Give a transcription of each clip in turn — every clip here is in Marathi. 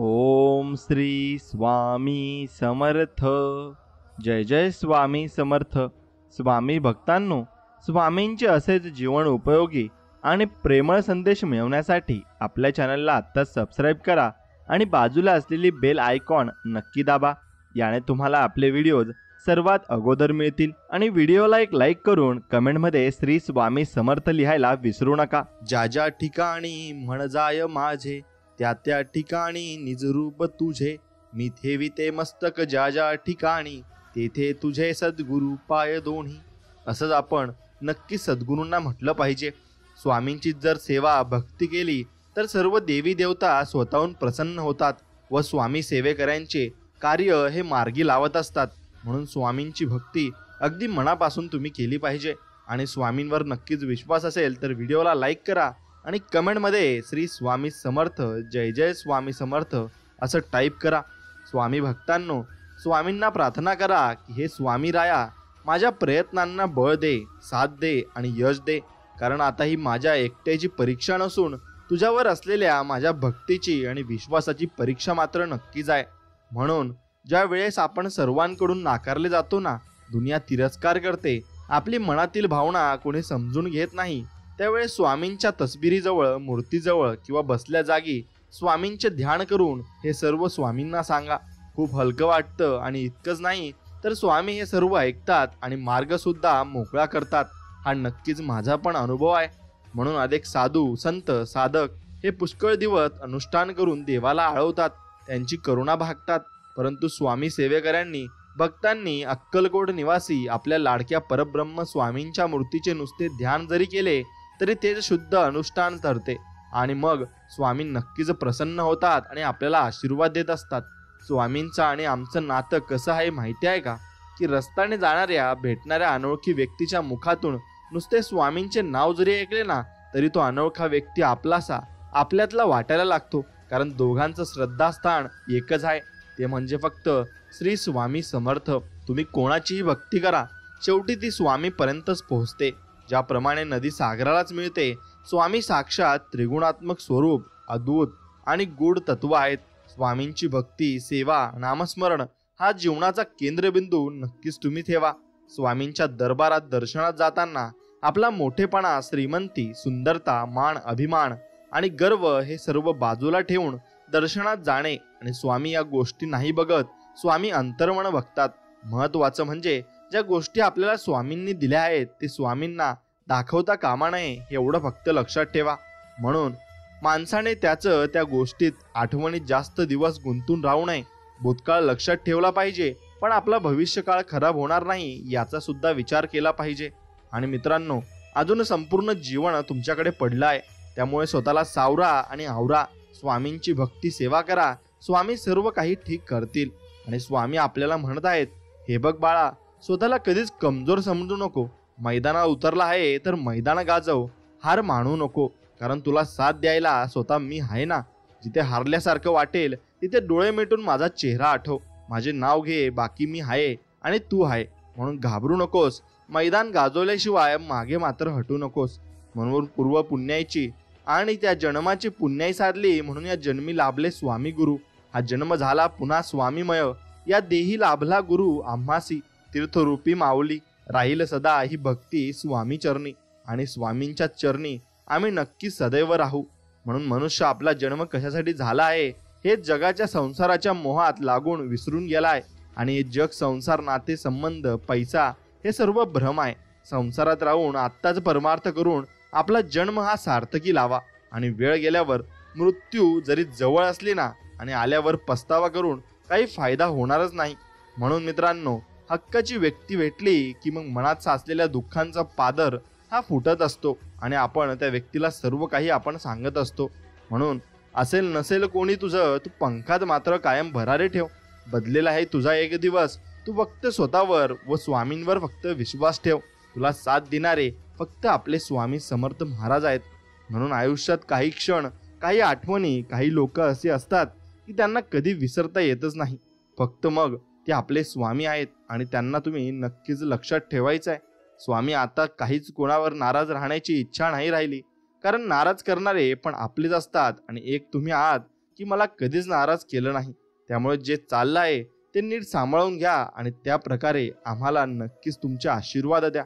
ओम श्री स्वामी समर्थ। जय जय स्वामी समर्थ। स्वामी भक्तांनो, स्वामींचे असेच जीवन उपयोगी आणि प्रेमळ संदेश मिळवण्यासाठी आपल्या चॅनलला आत्ताच सबस्क्राईब करा आणि बाजूला असलेली बेल आयकॉन नक्की दाबा। याने तुम्हाला आपले व्हिडिओज सर्वात अगोदर मिळतील। आणि व्हिडिओला एक लाईक करून कमेंटमध्ये श्री स्वामी समर्थ लिहायला विसरू नका। ज्या ज्या ठिकाणी म्हण जाय माझे, त्या त्या ठिकाणी निज रूप तुझे, मी ठेविते मस्तक ज्या ज्या ठिकाणी, तेथे तुझे सद्गुरु पाय दोन्ही। असंच आपण नक्की सद्गुरूंना म्हटलं पाहिजे। स्वामींची जर सेवा भक्ती केली तर सर्व देवी देवता स्वतःहून प्रसन्न होतात व स्वामी सेवेकऱ्यांचे कार्य हे मार्गी लावत असतात। म्हणून स्वामींची भक्ती अगदी मनापासून तुम्ही केली पाहिजे। आणि स्वामींवर नक्कीच विश्वास असेल तर व्हिडिओला लाईक करा आणि कमेंटमध्ये श्री स्वामी समर्थ, जय जय स्वामी समर्थ असं टाईप करा। स्वामी भक्तांनो, स्वामींना प्रार्थना करा की हे स्वामी राया, माझ्या प्रयत्नांना बळ दे, साथ दे आणि यश दे। कारण आता ही माझ्या एकट्याची परीक्षा नसून तुझ्यावर असलेल्या माझ्या भक्तीची आणि विश्वासाची परीक्षा मात्र नक्कीच आहे। म्हणून ज्या वेळेस आपण सर्वांकडून नाकारले जातो ना, दुनिया तिरस्कार करते, आपली मनातील भावना कोणी समजून घेत नाही, त्यावेळेस स्वामींच्या तसबिरीजवळ, मूर्तीजवळ किंवा बसल्या जागी स्वामींचे ध्यान करून हे सर्व स्वामींना सांगा। खूप हलकं वाटतं आणि इतकंच नाही तर स्वामी हे सर्व ऐकतात आणि मार्ग सुद्धा मोकळा करतात। हा नक्कीच माझा पण अनुभव आहे। म्हणून अनेक साधू, संत, साधक हे पुष्कळ दिवस अनुष्ठान करून देवाला आळवतात, त्यांची करुणा भागतात। परंतु स्वामी सेवेकऱ्यांनी, भक्तांनी अक्कलकोट निवासी आपल्या लाडक्या परब्रह्म स्वामींच्या मूर्तीचे नुसते ध्यान जरी केले तरी ते शुद्ध अनुष्ठान ठरते आणि मग स्वामी नक्कीच प्रसन्न होतात आणि आपल्याला आशीर्वाद देत असतात। स्वामींचं आणि आमचं नातं कसं आहे माहिती आहे का? की रस्त्याने जाणाऱ्या, भेटणाऱ्या अनोळखी व्यक्तीच्या मुखातून नुसते स्वामींचे नाव जरी ऐकले ना, तरी तो अनोळखा व्यक्ती आपलासा, आपल्यातला वाटायला लागतो। कारण दोघांचं श्रद्धास्थान एकच आहे, ते म्हणजे फक्त श्री स्वामी समर्थ। तुम्ही कोणाचीही भक्ती करा, शेवटी ती स्वामीपर्यंतच पोहोचते। ज्याप्रमाणे नदी सागरालाच मिळते, स्वामी साक्षात त्रिगुणात्मक स्वरूप, अद्भुत आणि गूढ तत्व आहेत। स्वामींची भक्ती, सेवा, नामस्मरण हा जीवनाचा केंद्रबिंदू नक्कीच तुम्ही ठेवा। स्वामींच्या दरबारात दर्शनात जाताना आपला मोठेपणा, श्रीमंती, सुंदरता, मान, अभिमान आणि गर्व हे सर्व बाजूला ठेवून दर्शनात जाणे। आणि स्वामी या गोष्टी नाही बघत, स्वामी अंतर्मन बघतात। महत्वाचं म्हणजे ज्या गोष्टी आपल्याला स्वामींनी दिल्या आहेत ते स्वामींना दाखवता कामा नये, एवढं फक्त लक्षात ठेवा। म्हणून माणसाने त्या गोष्टीत, आठवणीत जास्त दिवस गुंतून राहू नये। भूतकाळ लक्षात ठेवला पाहिजे, पण आपला भविष्यकाळ खराब होणार नाही याचा सुद्धा विचार केला पाहिजे। आणि मित्रांनो, अजून संपूर्ण जीवन तुमच्याकडे पडलं आहे, त्यामुळे स्वतःला सावरा आणि आवरा। स्वामींची भक्ती, सेवा करा, स्वामी सर्व काही ठीक करतील। आणि स्वामी आपल्याला म्हणत आहेत, हे बघ बाळा, स्वतःला कधीच कमजोर समजू नको। मैदानात उतरला आहे तर मैदान गाजव, हार मानू नको। कारण तुला साथ द्यायला स्वतः मी आहे ना। जिथे हारल्यासारखं वाटेल तिथे डोळे मिटून माझा चेहरा आठव, माझे नाव घे, बाकी मी आहे आणि तू आहे। म्हणून घाबरू नकोस, मैदान गाजवल्याशिवाय मागे मात्र हटू नकोस। म्हणून पूर्व पुण्याईची आणि त्या जन्माची पुण्याई साधली, म्हणून या जन्मी लाभले स्वामी गुरु। हा जन्म झाला पुन्हा स्वामीमय, या देही लाभला गुरु आम्हासी। तीर्थरूपी माऊली राहील सदा ही भक्ती स्वामी चरणी, आणि स्वामींच्या चरणी आम्ही नक्की सदैव राहू। म्हणून मनुष्य आपला जन्म कशासाठी झाला आहे हे जगाच्या संसाराच्या मोहात लागून विसरून गेलाय। आणि हे जग, संसार, नाते, संबंध, पैसा हे सर्व भ्रम आहे। संसारात राहून आत्ताच परमार्थ करून आपला जन्म हा सार्थकी लावा। आणि वेळ गेल्यावर, मृत्यू जरी जवळ असली ना, आणि आल्यावर पस्तावा करून काही फायदा होणारच नाही। म्हणून मित्रांनो, हक्काची व्यक्ती भेटली की मग मनात साचलेल्या दुःखांचा पादर हा फुटत असतो आणि आपण त्या व्यक्तीला सर्व काही आपण सांगत असतो। म्हणून असेल नसेल कोणी तुझं, तू पंखात मात्र कायम भरारे ठेव। बदलेला आहे तुझा एक दिवस, तू फक्त स्वतःवर व स्वामींवर फक्त विश्वास ठेव। तुला साथ देणारे फक्त आपले स्वामी समर्थ महाराज आहेत। म्हणून आयुष्यात काही क्षण, काही आठवणी, काही लोक असे असतात की त्यांना कधी विसरता येतच नाही। फक्त मग ते आपले स्वामी आहेत आणि त्यांना तुम्ही नक्कीच लक्षात ठेवायचं आहे। स्वामी आता काहीच कोणावर नाराज राहण्याची इच्छा नाही राहिली, कारण नाराज करणारे पण आपलेच असतात। आणि एक तुम्ही आहात की मला कधीच नाराज केलं नाही. त्यामुळे जे चाललं आहे ते नीट सांभाळून घ्या आणि त्या प्रकारे आम्हाला नक्कीच तुमचे आशीर्वाद द्या.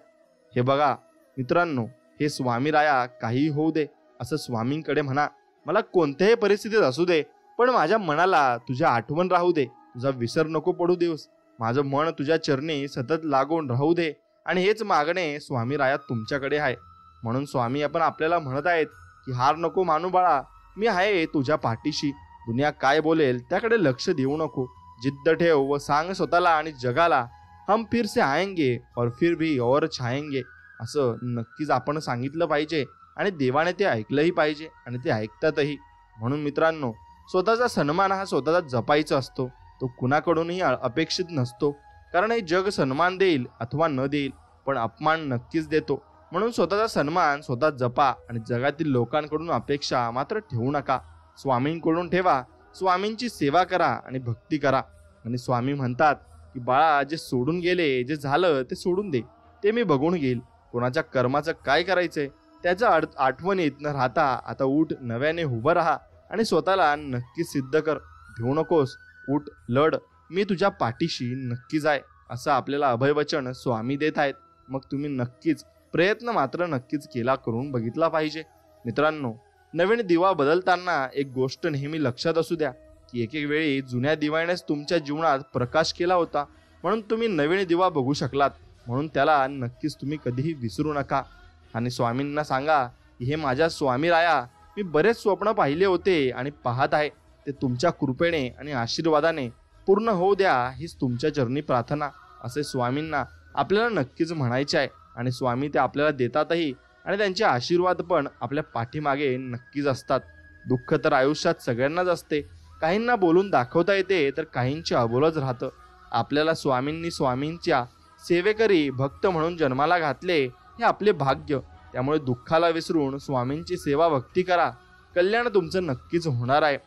हे बघा मित्रांनो, हे स्वामी राया काही होऊ दे असं स्वामींकडे म्हणा. मला कोणत्याही परिस्थितीत असू दे, पण माझ्या मनाला तुझ्या आठवण राहू दे, तुझा विसर नको पडू देऊस. माझं मन तुझ्या चरणी सतत लागून राहू दे. आणि हेच मागणे स्वामी राया तुमच्याकडे आहे. म्हणून स्वामी आपण आपल्याला म्हणत आहेत की हार नको मानू बाळा, मी आहे तुझ्या पाठीशी. दुनिया काय बोलेल त्याकडे लक्ष देऊ नको. जिद्द ठेव व सांग स्वतःला आणि जगाला, हम फिर से आएंगे और फिर भी और छाएंगे. असं नक्कीच आपण सांगितलं पाहिजे आणि देवाने ते ऐकलंही पाहिजे आणि ते ऐकतातही. म्हणून मित्रांनो, स्वतःचा सन्मान हा स्वतःचा जपायचा असतो. तो कुणाकडूनही अपेक्षित नसतो. कारण हे जग सन्मान देईल अथवा न देईल, पण अपमान नक्कीच देतो. म्हणून स्वतःचा सन्मान स्वतः जपा आणि जगातील लोकांकडून अपेक्षा मात्र ठेवू नका. स्वामींकडून ठेवा. स्वामींची सेवा करा आणि भक्ती करा. आणि स्वामी म्हणतात की बाळा, जे सोडून गेले, जे झालं ते सोडून दे, ते मी बघून घेईल. कोणाच्या कर्माचं काय करायचंय त्याच्या आठवणीत न राहता आता उठ, नव्याने उभं राहा आणि स्वतःला नक्की सिद्ध कर. भिवू नकोस, उठ, लढ, मी तुझ्या पाठीशी नक्कीच आहे. असं आपल्याला अभयवचन स्वामी देत आहेत. मग तुम्ही नक्कीच प्रयत्न मात्र नक्कीच केला करून बघितला पाहिजे. मित्रांनो, नवीन दिवा बदलताना एक गोष्ट नेहमी लक्षात असू द्या की एक एक वेळी जुन्या दिव्यानेच तुमच्या जीवनात प्रकाश केला होता, म्हणून तुम्ही नवीन दिवा बघू शकलात. म्हणून त्याला नक्कीच तुम्ही कधीही विसरू नका. आणि स्वामींना सांगा की हे माझ्या स्वामी राया, मी बरेच स्वप्न पाहिले होते आणि पाहत आहे. ते तुमच्या कृपेने आणि आशीर्वादाने पूर्ण होऊ द्या, हीच तुमच्या चरणी प्रार्थना. असे स्वामींना आपल्याला नक्कीच म्हणायचे आहे. आणि स्वामी ते आपल्याला देतातही आणि त्यांचे आशीर्वाद पण आपल्या पाठीमागे नक्कीच असतात. दुःख तर आयुष्यात सगळ्यांनाच असते. काहींना बोलून दाखवता येते तर काहींचे अबोलच राहतं. आपल्याला स्वामींनी स्वामींच्या सेवेकरी भक्त म्हणून जन्माला घातले, हे आपले भाग्य. त्यामुळे दुःखाला विसरून स्वामींची सेवा भक्ती करा. कल्याण तुमचं नक्कीच होणार आहे.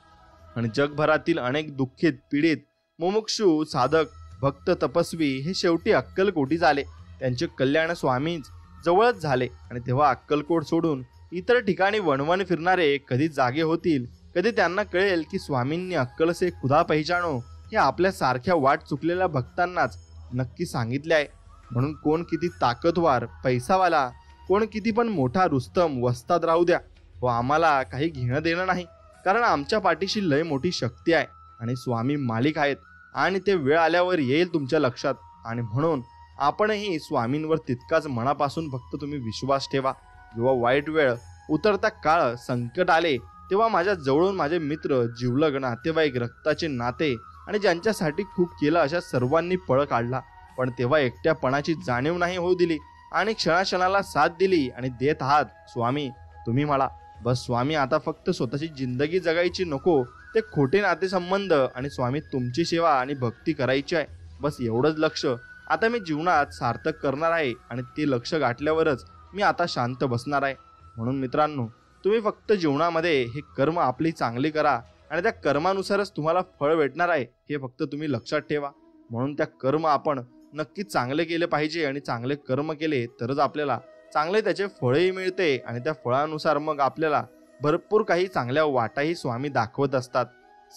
आणि जगभरातील अनेक दुःखित, पीडित, मुमुक्षू, साधक, भक्त, तपस्वी हे शेवटी अक्कलकोटी झाले. त्यांचे कल्याण स्वामींच जवळच झाले. आणि तेव्हा अक्कलकोट सोडून इतर ठिकाणी वणवण फिरणारे कधी जागे होतील, कधी त्यांना कळेल की स्वामींनी अक्कल से खुदा पहिचानो हे आपल्या सारख्या वाट चुकलेल्या भक्तांनाच नक्की सांगितले आहे. म्हणून कोण किती ताकदवार, पैसावाला, कोण किती पण मोठा रुस्तम वस्ताद राहू द्या, व आम्हाला काही घेणं देणं नाही. कारण आमच्या पाठीशी लय मोठी शक्ती आहे आणि स्वामी मालिक आहेत. आणि ते वेळ आल्यावर येईल तुमच्या लक्षात. आणि म्हणून आपणही स्वामींवर तितकाच मनापासून फक्त तुम्ही विश्वास ठेवा. जेव्हा वाईट वेळ, उतरता काळ, संकट आले, तेव्हा माझ्या जवळून माझे मित्र, जिवलग, नातेवाईक, रक्ताचे नाते आणि ज्यांच्यासाठी खूप केलं अशा सर्वांनी पळ काढला. पण तेव्हा एकट्यापणाची जाणीव नाही होऊ दिली आणि क्षणाक्षणाला साथ दिली. आणि देत आहात स्वामी तुम्ही मला. बस स्वामी, आता फक्त स्वतःची जिंदगी जगायची नको, ते खोटे नातेसंबंध आणि स्वामी तुमची सेवा आणि भक्ती करायची आहे. बस एवढंच लक्ष आता मी जीवनात सार्थक करणार आहे. आणि ते लक्ष गाठल्यावरच मी आता शांत बसणार आहे. म्हणून मित्रांनो, तुम्ही फक्त जीवनामध्ये हे कर्म आपली चांगली करा आणि त्या कर्मानुसारच तुम्हाला फळ भेटणार आहे, हे फक्त तुम्ही लक्षात ठेवा. म्हणून त्या कर्म आपण नक्की चांगले केले पाहिजे आणि चांगले कर्म केले तरच आपल्याला चांगले त्याचे फळही मिळते. आणि त्या फळानुसार मग आपल्याला भरपूर काही चांगल्या वाटाही स्वामी दाखवत असतात.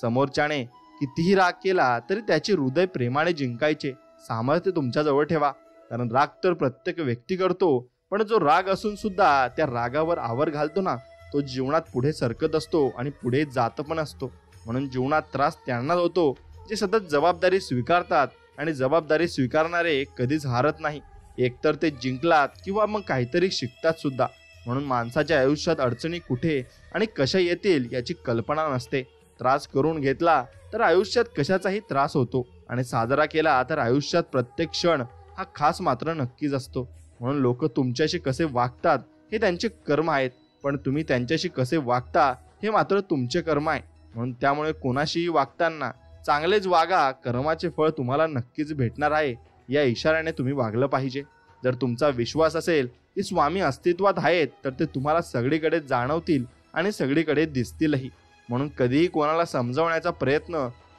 समोरच्याने कितीही राग केला तरी त्याचे हृदय प्रेमाने जिंकायचे सामर्थ्य तुमच्याजवळ ठेवा. कारण राग तर प्रत्येक व्यक्ती करतो, पण जो राग असून सुद्धा त्या रागावर आवर घालतो ना, तो जीवनात पुढे सरकत असतो आणि पुढे जात पण असतो. म्हणून जीवनात त्रास त्यांनाच होतो जे सतत जबाबदारी स्वीकारतात. आणि जबाबदारी स्वीकारणारे कधीच हारत नाही. एकतर ते जिंकलात किंवा मग काहीतरी शिकतात सुद्धा. म्हणून माणसाच्या आयुष्यात अडचणी कुठे आणि कशा येतील याची कल्पना नसते. त्रास करून घेतला तर आयुष्यात कशाचाही त्रास होतो आणि साजरा केला तर आयुष्यात प्रत्येक क्षण हा खास मात्र नक्कीच असतो. म्हणून लोक तुमच्याशी कसे वागतात हे त्यांचे कर्म आहेत, पण तुम्ही त्यांच्याशी कसे वागता हे मात्र तुमचे कर्म आहे. म्हणून त्यामुळे कोणाशीही वागताना चांगलेच वागा, कर्माचे फळ तुम्हाला नक्कीच भेटणार आहे या इशाऱ्याने तुम्ही वागलं पाहिजे. जर तुमचा विश्वास असेल की स्वामी अस्तित्वात आहेत तर ते तुम्हाला सगळीकडे जाणवतील आणि सगळीकडे दिसतीलही. म्हणून कधीही कोणाला समजवण्याचा प्रयत्न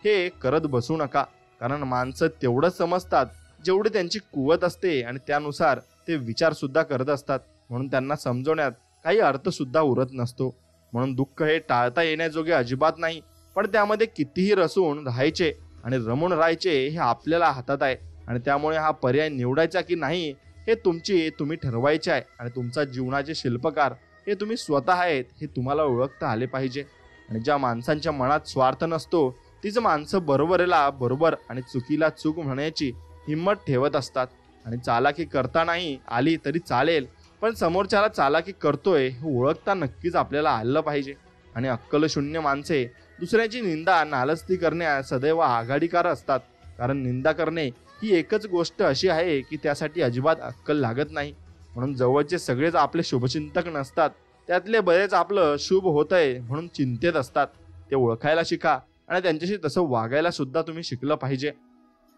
हे करत बसू नका. कारण माणसं तेवढंच समजतात जेवढी त्यांची कुवत असते आणि त्यानुसार ते विचार सुद्धा करत असतात. म्हणून त्यांना समजवण्यात काही अर्थ सुद्धा उरत नसतो. म्हणून दुःख हे टाळता येण्याजोगे अजिबात नाही. पण त्यामध्ये कितीही रसून राहायचे आणि रमून राहायचे हे आपल्याला हातात आहे. आणि त्यामुळे हा पर्याय निवडायचा की नाही हे तुम्ही ठरवायचे आहे. आणि तुमचा जीवनाचे शिल्पकार हे तुम्ही स्वतः आहेत हे तुम्हाला ओळखता आले पाहिजे. आणि ज्या माणसांच्या मनात स्वार्थ नसतो तीच माणसं बरोबरीला बरोबर आणि चुकीला चूक म्हणण्याची हिंमत ठेवत असतात. आणि चालाकी करता नाही आली तरी चालेल, पण समोरच्याला चालाकी करतोय हे ओळखता नक्कीच आपल्याला आलं पाहिजे. आणि अक्कलशून्य माणसे दुसऱ्याची निंदा नालस्ती करण्यास सदैव आघाडीकार असतात. कारण निंदा करणे ही एकच गोष्ट अशी आहे की त्यासाठी अजिबात अक्कल लागत नाही. म्हणून जवळचे सगळेच आपले शुभचिंतक नसतात. त्यातले बरेच आपलं शुभ होतंय म्हणून चिंतेत असतात. ते ओळखायला शिका आणि त्यांच्याशी तसं वागायला सुद्धा तुम्ही शिकलं पाहिजे.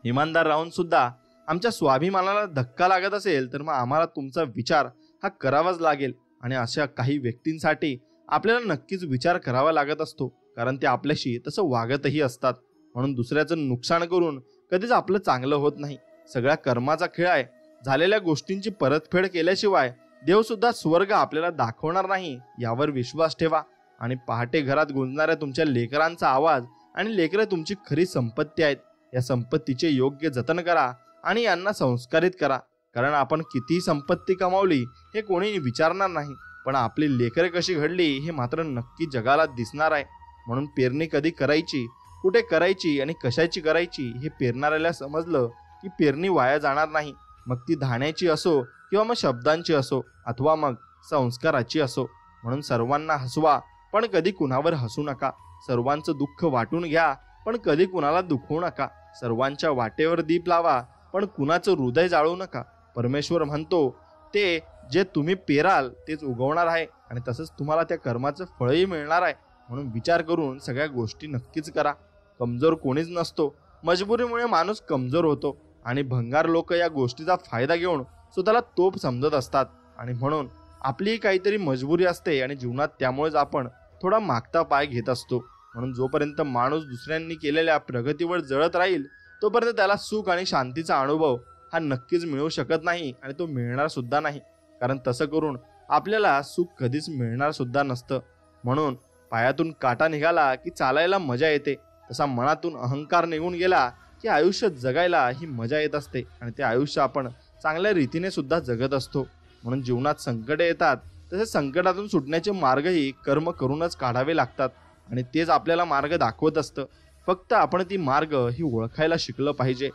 इमानदार राहून सुद्धा आमच्या स्वाभिमानाला धक्का लागत असेल तर मग आम्हाला तुमचा विचार हा करावाच लागेल. आणि अशा काही व्यक्तींसाठी आपल्याला नक्कीच विचार करावा लागत असतो, कारण ते आपल्याशी तसं वागतही असतात. म्हणून दुसऱ्याचं नुकसान करून कधीच आपलं चांगलं होत नाही. सगळ्या कर्माचा खेळ आहे. झालेल्या गोष्टींची परतफेड केल्याशिवाय देव सुद्धा स्वर्ग आपल्याला दाखवणार नाही यावर विश्वास ठेवा. आणि पहाटे घरात गुंजणाऱ्या तुमच्या लेकरांचा आवाज आणि लेकरं तुमची खरी संपत्ती आहेत. या संपत्तीचे योग्य जतन करा आणि यांना संस्कारित करा. कारण आपण कितीही संपत्ती कमावली हे कोणी विचारणार नाही, पण आपली लेकरे कशी घडली हे मात्र नक्की जगाला दिसणार आहे. म्हणून पेरणी कधी करायची, कुठे करायची आणि कशाची करायची हे पेरणाऱ्याला समजलं की पेरणी वाया जाणार नाही. मग ती धान्याची असो किंवा मग शब्दांची असो अथवा मग संस्काराची असो. म्हणून सर्वांना हसवा पण कधी कुणावर हसू नका. सर्वांचं दुःख वाटून घ्या पण कधी कुणाला दुखवू नका. सर्वांच्या वाटेवर दीप लावा पण कुणाचं हृदय जाळू नका. परमेश्वर म्हणतो ते जे तुम्ही पेराल तेच उगवणार आहे आणि तसंच तुम्हाला त्या कर्माचं फळही मिळणार आहे. म्हणून विचार करून सगळ्या गोष्टी नक्कीच करा. कमजोर कोणीच नसतो, मजबुरीमुळे माणूस कमजोर होतो. आणि भंगार लोक या गोष्टीचा फायदा घेऊन स्वतःला तोप समजत असतात. आणि म्हणून आपली काहीतरी मजबुरी असते आणि जीवनात त्यामुळेच आपण थोडा मागता पाय घेत असतो. म्हणून जोपर्यंत माणूस दुसऱ्यांनी केलेल्या प्रगतीवर जळत राहील तोपर्यंत त्याला सुख आणि शांतीचा अनुभव हा नक्कीच मिळू शकत नाही आणि तो मिळणार सुद्धा नाही. कारण तसं करून आपल्याला सुख कधीच मिळणार सुद्धा नसतं. म्हणून पायातून काटा निघाला की चालायला मजा येते, तसा मनातून अहंकार निघून गेला की आयुष्य जगायला ही मजा येत असते आणि ते आयुष्य आपण चांगल्या रीतीने सुद्धा जगत असतो. म्हणून जीवनात संकटे येतात तसे संकटातून सुटण्याचे मार्गही कर्म करूनच काढावे लागतात आणि तेच आपल्याला मार्ग दाखवत असतं. फक्त आपण ती मार्ग ही ओळखायला शिकलं पाहिजे.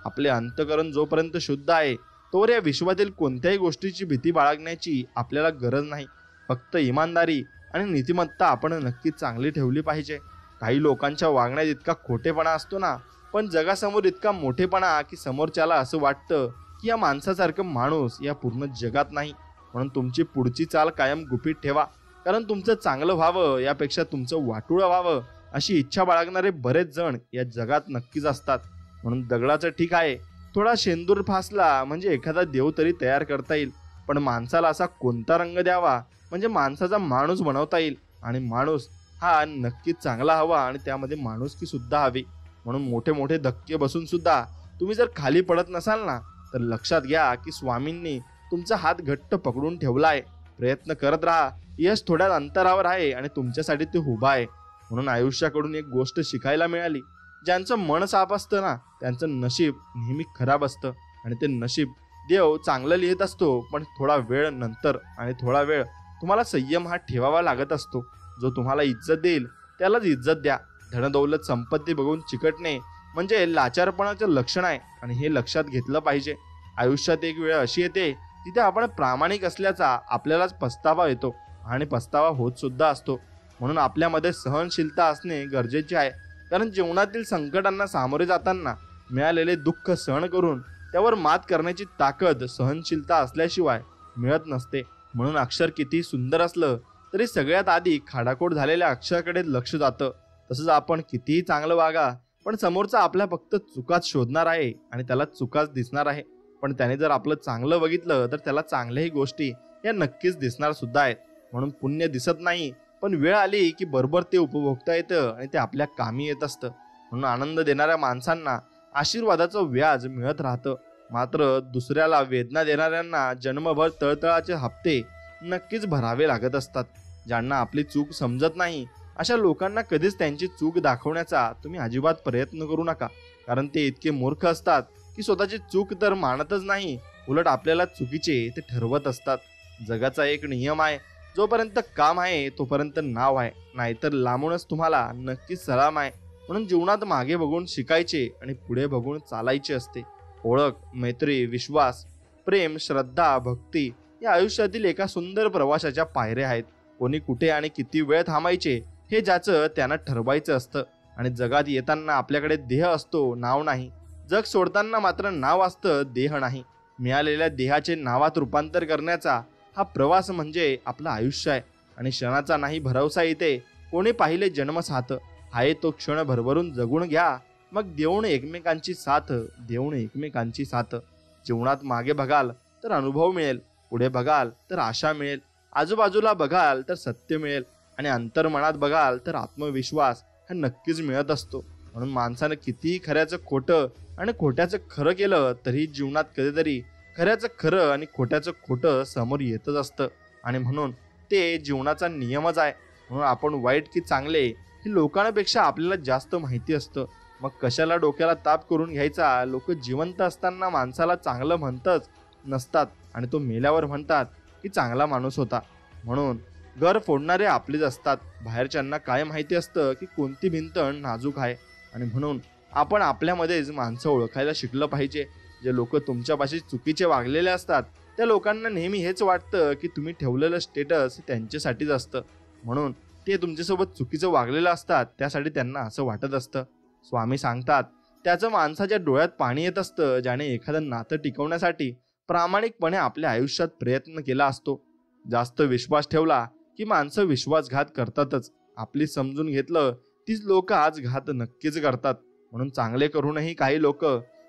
आपले अंतःकरण जोपर्यंत शुद्ध आहे तोवर या विश्वातील कोणत्याही गोष्टीची भीती बाळगण्याची आपल्याला गरज नाही. फक्त इमानदारी आणि नीतिमत्ता आपण नक्की चांगली ठेवली पाहिजे. काही लोकांच्या वागण्यात इतका खोटेपणा असतो ना, पण जगासमोर इतका मोठेपणा की समोरच्याला असं वाटतं की या माणसासारखं माणूस या पूर्ण जगात नाही. म्हणून तुमची पुढची चाल कायम गुपित ठेवा, कारण तुमचं चांगलं व्हावं यापेक्षा तुमचं वाटोळं व्हावं अशी इच्छा बाळगणारे बरेच जण या जगात नक्कीच असतात. म्हणून दगडाचं ठीक आहे, थोडा शेंदूर फासला म्हणजे एखादा देव तरी तयार करता येईल, पण माणसाला असा कोणता रंग द्यावा म्हणजे माणसाचा माणूस बनवता येईल. आणि माणूस हा नक्कीच चांगला हवा आणि त्यामध्ये माणुसकी सुद्धा हवी. म्हणून मोठे मोठे धक्के बसून सुद्धा तुम्ही जर खाली पडत नसाल ना, तर लक्षात घ्या की स्वामींनी तुमचा हात घट्ट पकडून ठेवला आहे. प्रयत्न करत राहा, यश थोड्या अंतरावर आहे आणि तुमच्यासाठी ते उभा आहे. म्हणून आयुष्याकडून एक गोष्ट शिकायला मिळाली, ज्यांचं मन साफ असतं ना त्यांचं नशीब नेहमी खराब असतं आणि ते नशीब देव चांगलं लिहित असतो. पण थोडा वेळ नंतर आणि थोडा वेळ तुम्हाला संयम हा ठेवावा लागत असतो. जो तुम्हाला इज्जत देईल त्यालाच इज्जत द्या. धनदौलत संपत्ती बघून चिकटणे म्हणजे लाचारपणाचं लक्षण आहे आणि हे लक्षात घेतलं पाहिजे. आयुष्यात एक वेळ अशी येते तिथे आपण प्रामाणिक असल्याचा आपल्यालाच पस्तावा येतो आणि पस्तावा होत सुद्धा असतो. म्हणून आपल्यामध्ये सहनशीलता असणे गरजेचे आहे, कारण जीवनातील संकटांना सामोरे जाताना मिळालेले दुःख सहन करून त्यावर मात करण्याची ताकद सहनशीलता असल्याशिवाय मिळत नसते. म्हणून अक्षर किती सुंदर असलं तरी सगळ्यात आधी खाडाखोड झालेल्या अक्षराकडे लक्ष जातं. तसंच आपण कितीही चांगलं वागा पण समोरचा आपल्या फक्त चुकाच शोधणार आहे आणि त्याला चुकाच दिसणार आहे. पण त्याने जर आपलं चांगलं बघितलं तर त्याला चांगल्याही गोष्टी या नक्कीच दिसणार सुद्धा आहेत. म्हणून पुण्य दिसत नाही, पण वेळ आली की बरोबर ते उपभोगता येतं आणि ते आपल्या कामी येत असतं. म्हणून आनंद देणाऱ्या माणसांना आशीर्वादाचं व्याज मिळत राहतं, मात्र दुसऱ्याला वेदना देणाऱ्यांना जन्मभर तळतळाचे हप्ते नक्कीच भरावे लागत असतात. ज्यांना आपली चूक समजत नाही अशा लोकांना कधीच त्यांची चूक दाखवण्याचा तुम्ही अजिबात प्रयत्न करू नका, कारण ते इतके मूर्ख असतात की स्वतःची चूक तर मानतच नाही, उलट आपल्याला चुकीचे ते ठरवत असतात. जगाचा एक नियम आहे, जोपर्यंत काम आहे तोपर्यंत नाव आहे, नाहीतर लांबूनच तुम्हाला नक्कीच सलाम आहे. म्हणून जीवनात मागे बघून शिकायचे आणि पुढे बघून चालायचे असते. ओळख, मैत्री, विश्वास, प्रेम, श्रद्धा, भक्ती या आयुष्यातील एका सुंदर प्रवासाच्या पायऱ्या आहेत. कोणी कुठे आणि किती वेळ थांबायचे हे ज्याचं त्यांना ठरवायचं असतं. आणि जगात येताना आपल्याकडे देह असतो, नाव नाही. जग सोडताना मात्र नाव असतं, देह नाही. मिळालेल्या देहाचे नावात रूपांतर करण्याचा हा प्रवास म्हणजे आपलं आयुष्य आहे. आणि क्षणाचा नाही भरवसा इथे, कोणी पाहिले जन्म साथ. आहे तो क्षण भरभरून जगून घ्या, मग देऊन एकमेकांची साथ, देऊन एकमेकांची साथ. जीवनात मागे बघाल तर अनुभव मिळेल, पुढे बघाल तर आशा मिळेल, आजूबाजूला बघाल तर सत्य मिळेल, आणि अंतर्मनात बघाल तर आत्मविश्वास हा नक्कीच मिळत असतो. म्हणून माणसानं कितीही खऱ्याचं खोटं आणि खोट्याचं खरं केलं तरी जीवनात कधीतरी खऱ्याचं खरं आणि खोट्याचं खोटं समोर येतच असतं. आणि म्हणून ते जीवनाचा नियमच आहे. म्हणून आपण वाईट की चांगले हे लोकांपेक्षा आपल्याला जास्त माहिती असतं. मग कशाला डोक्याला ताप करून घ्यायचा. लोक जिवंत असताना माणसाला चांगलं म्हणतच नसतात आणि तो मेल्यावर म्हणतात की चांगला माणूस होता. म्हणून घर फोडणारे आपलेच असतात. बाहेरच्यांना काय माहिती असतं की कोणती भिंत नाजूक आहे. आणि म्हणून आपण आपल्यामध्येच माणसं ओळखायला शिकलं पाहिजे. जे लोक तुमच्यापाशी चुकीचे वागलेले असतात त्या लोकांना नेहमी हेच वाटतं की तुम्ही ठेवलेलं स्टेटस त्यांच्यासाठीच असतं, म्हणून ते तुमच्यासोबत चुकीचं वागलेलं असतात, त्यासाठी त्यांना असं वाटत असतं. स्वामी सांगतात, त्याचं माणसाच्या डोळ्यात पाणी येत असतं ज्याने एखादं नातं टिकवण्यासाठी प्रामाणिकपणे आपल्या आयुष्यात प्रयत्न केला असतो. जास्त विश्वास ठेवला की माणसं विश्वासघात करतातच. आपली समजून घेतलं तीच लोक आज घात नक्कीच करतात. म्हणून चांगले करूनही काही लोक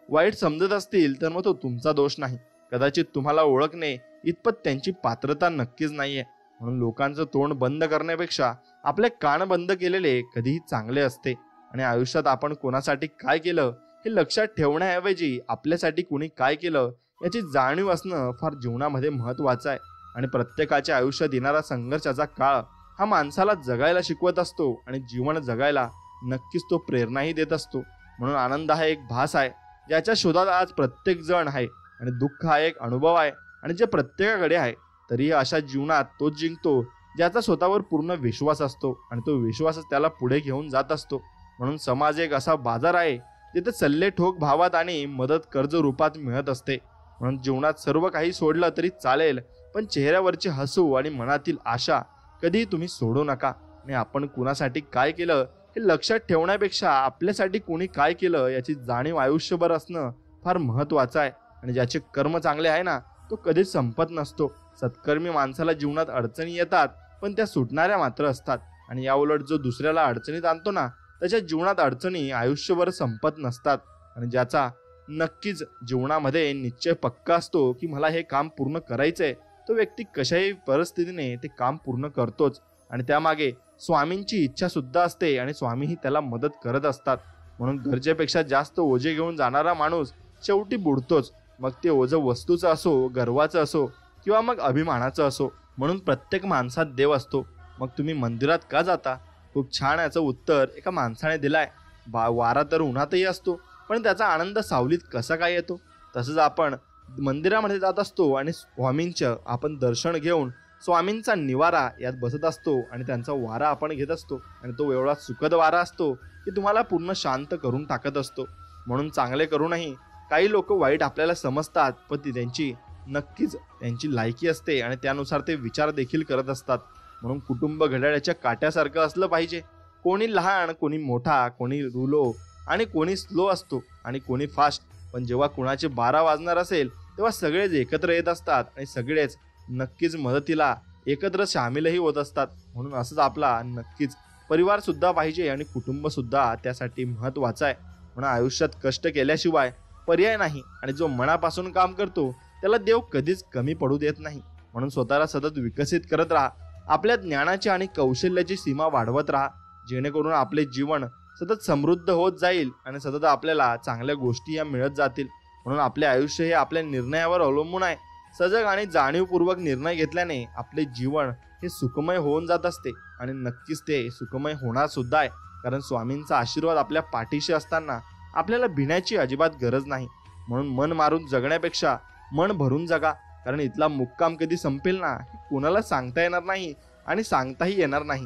वाईट समजत असतील तर मग तो तुमचा दोष नाही. कदाचित तुम्हाला ओळखणे इतपत त्यांची पात्रता नक्कीच नाहीये. म्हणून लोकांचं तोंड बंद करण्यापेक्षा आपले कान बंद केलेले कधीही चांगले असते. आणि आयुष्यात आपण कोणासाठी काय केलं हे लक्षात ठेवण्याऐवजी आपल्यासाठी कोणी काय केलं याची जाणीव असणं फार जीवनामध्ये महत्वाचं आहे. आणि प्रत्येकाच्या आयुष्यात येणारा संघर्षाचा काळ हा माणसाला जगायला शिकवत असतो आणि जीवन जगायला नक्कीच तो प्रेरणाही देत असतो. म्हणून आनंद हा एक भास आहे ज्याच्या शोधात आज प्रत्येक जण आहे, आणि दुःख हा एक अनुभव आहे आणि जे प्रत्येकाकडे आहे. तरी अशा जीवनात तोच जिंकतो ज्याचा स्वतःवर पूर्ण विश्वास असतो, आणि तो विश्वासच त्याला पुढे घेऊन जात असतो. म्हणून समाज एक असा बाजार आहे जिथे सल्ले ठोक भावात आणि मदत कर्ज रूपात मिळत असते. म्हणून जीवनात सर्व काही सोडलं तरी चालेल, पण चेहऱ्यावरचे हसू आणि मनातील आशा कधी तुम्ही सोडू नका. आणि आपण कुणासाठी काय केलं हे लक्षात ठेवण्यापेक्षा आपल्यासाठी कोणी काय केलं याची जाणीव आयुष्यभर असणं फार महत्वाचं आहे. आणि ज्याचे कर्म चांगले आहे ना तो कधीच संपत नसतो. सत्कर्मी माणसाला जीवनात अडचणी येतात पण त्या सुटणाऱ्या मात्र असतात. आणि याउलट जो दुसऱ्याला अडचणीत आणतो ना त्याच्या जीवनात अडचणी आयुष्यभर संपत नसतात. आणि ज्याचा नक्कीच जीवनामध्ये निश्चय पक्का असतो की मला हे काम पूर्ण करायचंय, तो व्यक्ती कशाही परिस्थितीने ते काम पूर्ण करतोच. आणि त्यामागे स्वामींची इच्छा सुद्धा असते आणि स्वामीही त्याला मदत करत असतात. म्हणून गरजेपेक्षा जास्त ओझे घेऊन जाणारा माणूस शेवटी बुडतोच. मग ते ओझं वस्तूचं असो, गर्वाचं असो किंवा मग अभिमानाचं असो. म्हणून प्रत्येक माणसात देव असतो. मग तुम्ही मंदिरात का जाता? खूप छान याचं उत्तर एका माणसाने दिलाय. वारा तर उन्हातही असतो, पण त्याचा आनंद सावलीत कसा काय येतो? तसंच आपण मंदिरामध्ये जात असतो आणि स्वामींचं आपण दर्शन घेऊन स्वामींचा निवारा यात बसत असतो आणि त्यांचा वारा आपण घेत असतो. आणि तो एवढा सुखद वारा असतो की तुम्हाला पूर्ण शांत करून टाकत असतो. म्हणून चांगले करूनही काही लोक वाईट आपल्याला समजतात, पण ती नक्कीच त्यांची लायकी असते आणि त्यानुसार ते विचार देखील करत असतात. म्हणून कुटुंब घड्याळाच्या काट्यासारखं असलं पाहिजे. कोणी लहान, कोणी मोठा, कोणी रुलो आणि कोणी स्लो असतो आणि कोणी फास्ट. पण जेव्हा कुणाचे 12 वाजणार असेल तेव्हा सगळेच एकत्र येत असतात आणि सगळेच नक्कीच मदतीला एकत्र सामीलही होत असतात. म्हणून असंच आपला नक्कीच परिवार सुद्धा पाहिजे आणि कुटुंब सुद्धा त्यासाठी महत्वाचं आहे. म्हणून आयुष्यात कष्ट केल्याशिवाय पर्याय नाही. आणि जो मनापासून काम करतो त्याला देव कधीच कमी पडू देत नाही. म्हणून स्वतःला सतत विकसित करत राहा. आपल्या ज्ञानाची आणि कौशल्याची सीमा वाढवत राहा, जेणेकरून आपले जीवन सतत समृद्ध होत जाईल आणि सतत आपल्याला चांगल्या गोष्टी या मिळत जातील. म्हणून आपले आयुष्य हे आपल्या निर्णयावर अवलंबून आहे. सजग आणि जाणीवपूर्वक निर्णय घेतल्याने आपले जीवन हे सुखमय होऊन जात असते आणि नक्कीच ते सुखमय होणार सुद्धा आहे. कारण स्वामींचा आशीर्वाद आपल्या पाठीशी असताना आपल्याला भिण्याची अजिबात गरज नाही. म्हणून मन मारून जगण्यापेक्षा मन भरून जगा. कारण इथला मुक्काम कधी संपेल ना हे कोणाला सांगता येणार नाही आणि सांगताही येणार नाही.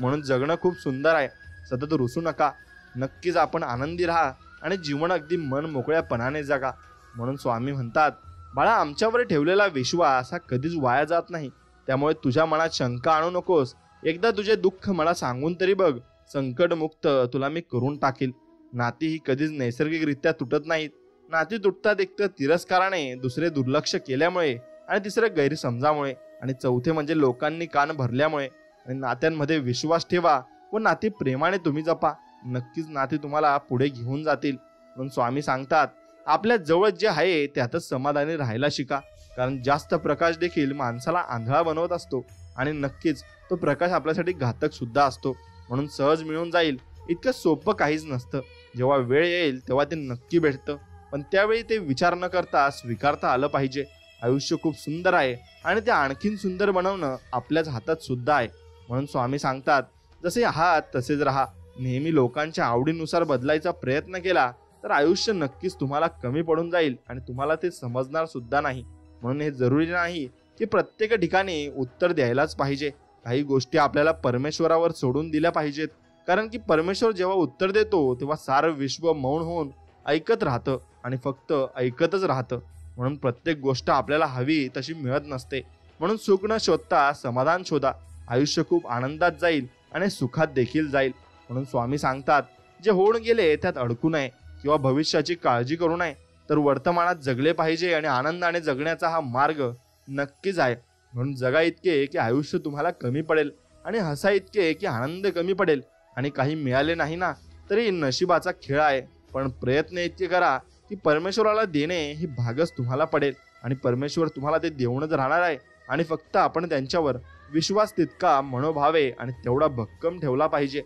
म्हणून जगणं खूप सुंदर आहे. सतत रुसू नका. नक्कीच आपण आनंदी राहा आणि जीवन अगदी मन मोकळ्यापणाने जगा. म्हणून स्वामी म्हणतात, बाळा, आमच्यावर ठेवलेला विश्वास हा कधीच वाया जात नाही. त्यामुळे तुझ्या मनात शंका आणू नकोस. एकदा तुझे दुःख मला सांगून तरी बघ. संकटमुक्त तुला मी करून टाकील. नाती ही कधीच नैसर्गिकरित्या तुटत नाहीत. नाती तुटतात एक तर तिरस्काराने, दुसरे दुर्लक्ष केल्यामुळे आणि तिसरे गैरसमजामुळे आणि चौथे म्हणजे लोकांनी कान भरल्यामुळे. आणि नात्यांमध्ये विश्वास ठेवा व नाती प्रेमाने तुम्ही जपा. नक्कीच नाती तुम्हाला पुढे घेऊन जातील. म्हणून स्वामी सांगतात, आपल्या जवळ जे आहे त्यातच समाधानी राहायला शिका. कारण जास्त प्रकाश देखील माणसाला आंधळा बनवत असतो आणि नक्कीच तो प्रकाश आपल्यासाठी घातक सुद्धा असतो. म्हणून सहज मिळून जाईल इतकं सोपं काहीच नसतं. जेव्हा वेळ येईल तेव्हा ते नक्की भेटतं, पण त्यावेळी ते विचार न करता स्वीकारता आलं पाहिजे. आयुष्य खूप सुंदर आहे आणि ते आणखीन सुंदर बनवणं आपल्याच हातात सुद्धा आहे. म्हणून स्वामी सांगतात, जसे आहात तसेच राहा. नेहमी लोकांच्या आवडीनुसार बदलायचा प्रयत्न केला तर आयुष्य नक्कीच तुम्हाला कमी पडून जाईल आणि तुम्हाला ते समजणार सुद्धा नाही. म्हणून हे जरुरी नाही की प्रत्येक ठिकाणी उत्तर द्यायलाच पाहिजे. काही गोष्टी आपल्याला परमेश्वरावर सोडून दिल्या पाहिजेत. कारण की परमेश्वर जेव्हा उत्तर देतो तेव्हा सारं विश्व मौन होऊन ऐकत राहतं आणि फक्त ऐकतच राहतं. म्हणून प्रत्येक गोष्ट आपल्याला हवी तशी मिळत नसते. म्हणून सुख न शोधता समाधान शोधा. आयुष्य खूप आनंदात जाईल आणि सुखात देखील जाईल. म्हणून स्वामी सांगतात, जे होऊन गेले त्यात अडकू नये किंवा भविष्याची काळजी करू नये, तर वर्तमानात जगले पाहिजे आणि आनंदाने जगण्याचा हा मार्ग नक्कीच आहे. म्हणून जगा इतके की आयुष्य तुम्हाला कमी पडेल आणि हसा इतके की आनंद कमी पडेल. आणि काही मिळाले नाही ना तरी नशिबाचा खेळ आहे, पण प्रयत्न इतके करा की परमेश्वराला देणे हे भागच तुम्हाला पडेल आणि परमेश्वर तुम्हाला ते देऊनच राहणार आहे. आणि फक्त आपण त्यांच्यावर विश्वास तितका मनोभावे आणि तेवढा भक्कम ठेवला पाहिजे.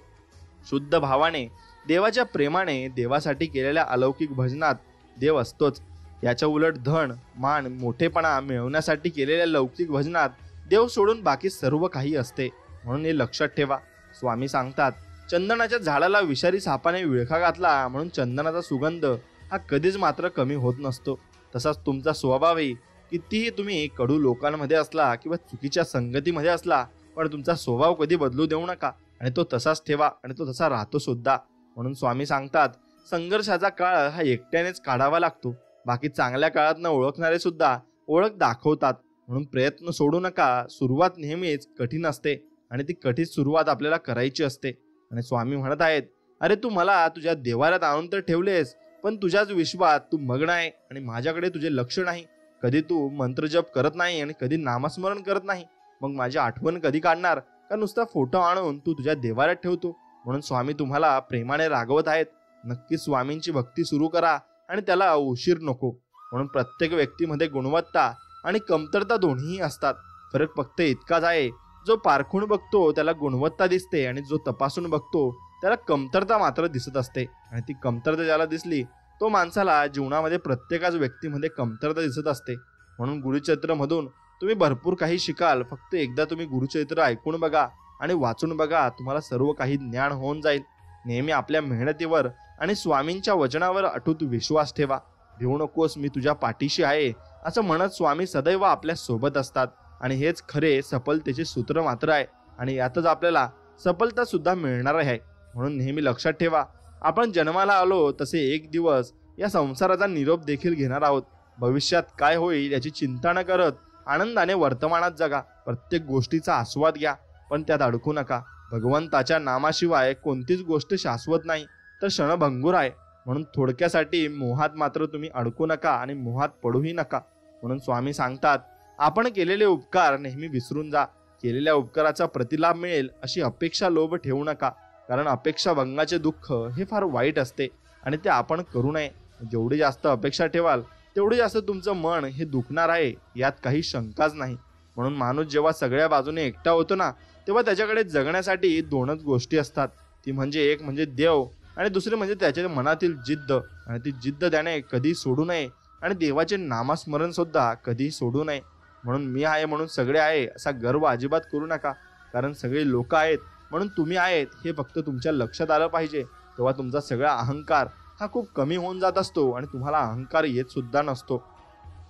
शुद्ध भावाने, देवाच्या प्रेमाने, देवासाठी केलेल्या अलौकिक भजनात देव असतोच. याच्या उलट धन, मान, मोठेपणा मिळवण्यासाठी केलेल्या लौकिक भजनात देव सोडून बाकी सर्व काही असते. म्हणून हे लक्षात ठेवा. स्वामी सांगतात, चंदनाच्या झाडाला विषारी सापाने विळखा घातला म्हणून चंदनाचा सुगंध हा कधीच मात्र कमी होत नसतो. तसाच तुमचा स्वभावही कितीही तुम्ही कडू लोकांमध्ये असला किंवा चुकीच्या संगतीमध्ये असला, पण तुमचा स्वभाव कधी बदलू देऊ नका आणि तो तसाच ठेवा आणि तो तसा राहतो सुद्धा. म्हणून स्वामी सांगतात, संघर्षाचा काळ हा एकट्यानेच काढावा लागतो. बाकी चांगल्या काळात न ओळखणारे सुद्धा ओळख दाखवतात. म्हणून प्रयत्न सोडू नका. सुरुवात नेहमीच कठीण असते आणि ती कठीण सुरुवात आपल्याला करायची असते. आणि स्वामी म्हणत आहेत, अरे तू मला तुझ्या देवाऱ्यात आणून तर ठेवलेस, पण तुझ्याच विश्वात तू मग्न आहे आणि माझ्याकडे तुझे लक्ष नाही. कधी तू मंत्रजप करत नाही आणि कधी नामस्मरण करत नाही. मग माझी आठवण कधी काढणार? का नुसता फोटो आणून तू तुझ्या देवाऱ्यात ठेवतो? म्हणून स्वामी तुम्हाला प्रेमाने रागवत आहेत. नक्की स्वामींची भक्ती सुरू करा आणि त्याला उशीर नको. म्हणून प्रत्येक व्यक्तीमध्ये गुणवत्ता आणि कमतरता दोन्हीही असतात. फरक फक्त इतकाच आहे, जो पारखून बघतो त्याला गुणवत्ता दिसते आणि जो तपासून बघतो त्याला कमतरता मात्र दिसत असते. आणि ती कमतरता ज्याला दिसली तो माणसाला जीवनामध्ये प्रत्येकाच व्यक्तीमध्ये कमतरता दिसत असते. म्हणून गुरुचरित्र मधून तुम्ही भरपूर काही शिकाल. फक्त एकदा तुम्ही गुरुचरित्र ऐकून बघा आणि वाचून बघा, तुम्हाला सर्व काही ज्ञान होऊन जाईल. नेहमी आपल्या मेहनतीवर आणि स्वामींच्या वचनावर अटूट विश्वास ठेवा. भिवू नकोस, मी तुझ्या पाठीशी आहे असं म्हणत स्वामी सदैव आपल्या सोबत असतात. आणि हेच खरे सफलतेचे सूत्र मात्र आहे आणि यातच आपल्याला सफलता सुद्धा मिळणार आहे. म्हणून नेहमी लक्षात ठेवा, आपण जन्माला आलो तसे एक दिवस या संसाराचा निरोप देखील घेणार आहोत. भविष्यात काय होईल याची चिंता न करत आनंदाने वर्तमानात जगा. प्रत्येक गोष्टीचा आस्वाद घ्या, पण त्यात अडकू नका. भगवंताच्या नामाशिवाय कोणतीच गोष्ट शाश्वत नाही तर क्षणभंगूर आहे. म्हणून थोडक्यासाठी मोहात मात्र तुम्ही अडकू नका आणि मोहात पडूही नका. म्हणून स्वामी सांगतात, आपण केलेले उपकार नेहमी विसरून जा. केलेल्या उपकाराचा प्रतिलाभ मिळेल अशी अपेक्षा लोभ ठेवू नका. कारण अपेक्षा भंगाचे दुःख हे फार वाईट असते आणि ते आपण करू नये. जेवढी जास्त अपेक्षा ठेवाल तेवढी जास्त तुमचं मन हे दुखणार आहे, यात काही शंकाच नाही. म्हणून माणूस जेव्हा सगळ्या बाजूने एकटा होतो ना, तेव्हा त्याच्याकडे जगण्यासाठी दोनच गोष्टी असतात. ती म्हणजे एक म्हणजे देव आणि दुसरी म्हणजे त्याच्या मनातील जिद्द. आणि ती जिद्द त्याने कधी सोडू नये आणि देवाचे नामस्मरण सुद्धा कधी सोडू नये. म्हणून मी आहे म्हणून सगळे आहे असा गर्व अजिबात करू नका. कारण सगळे लोक आहेत म्हणून तुम्ही आहेत हे फक्त तुमच्या लक्षात आलं पाहिजे. तेव्हा तुमचा सगळा अहंकार हा खूप कमी होऊन जात असतो आणि तुम्हाला अहंकार येत सुद्धा नसतो.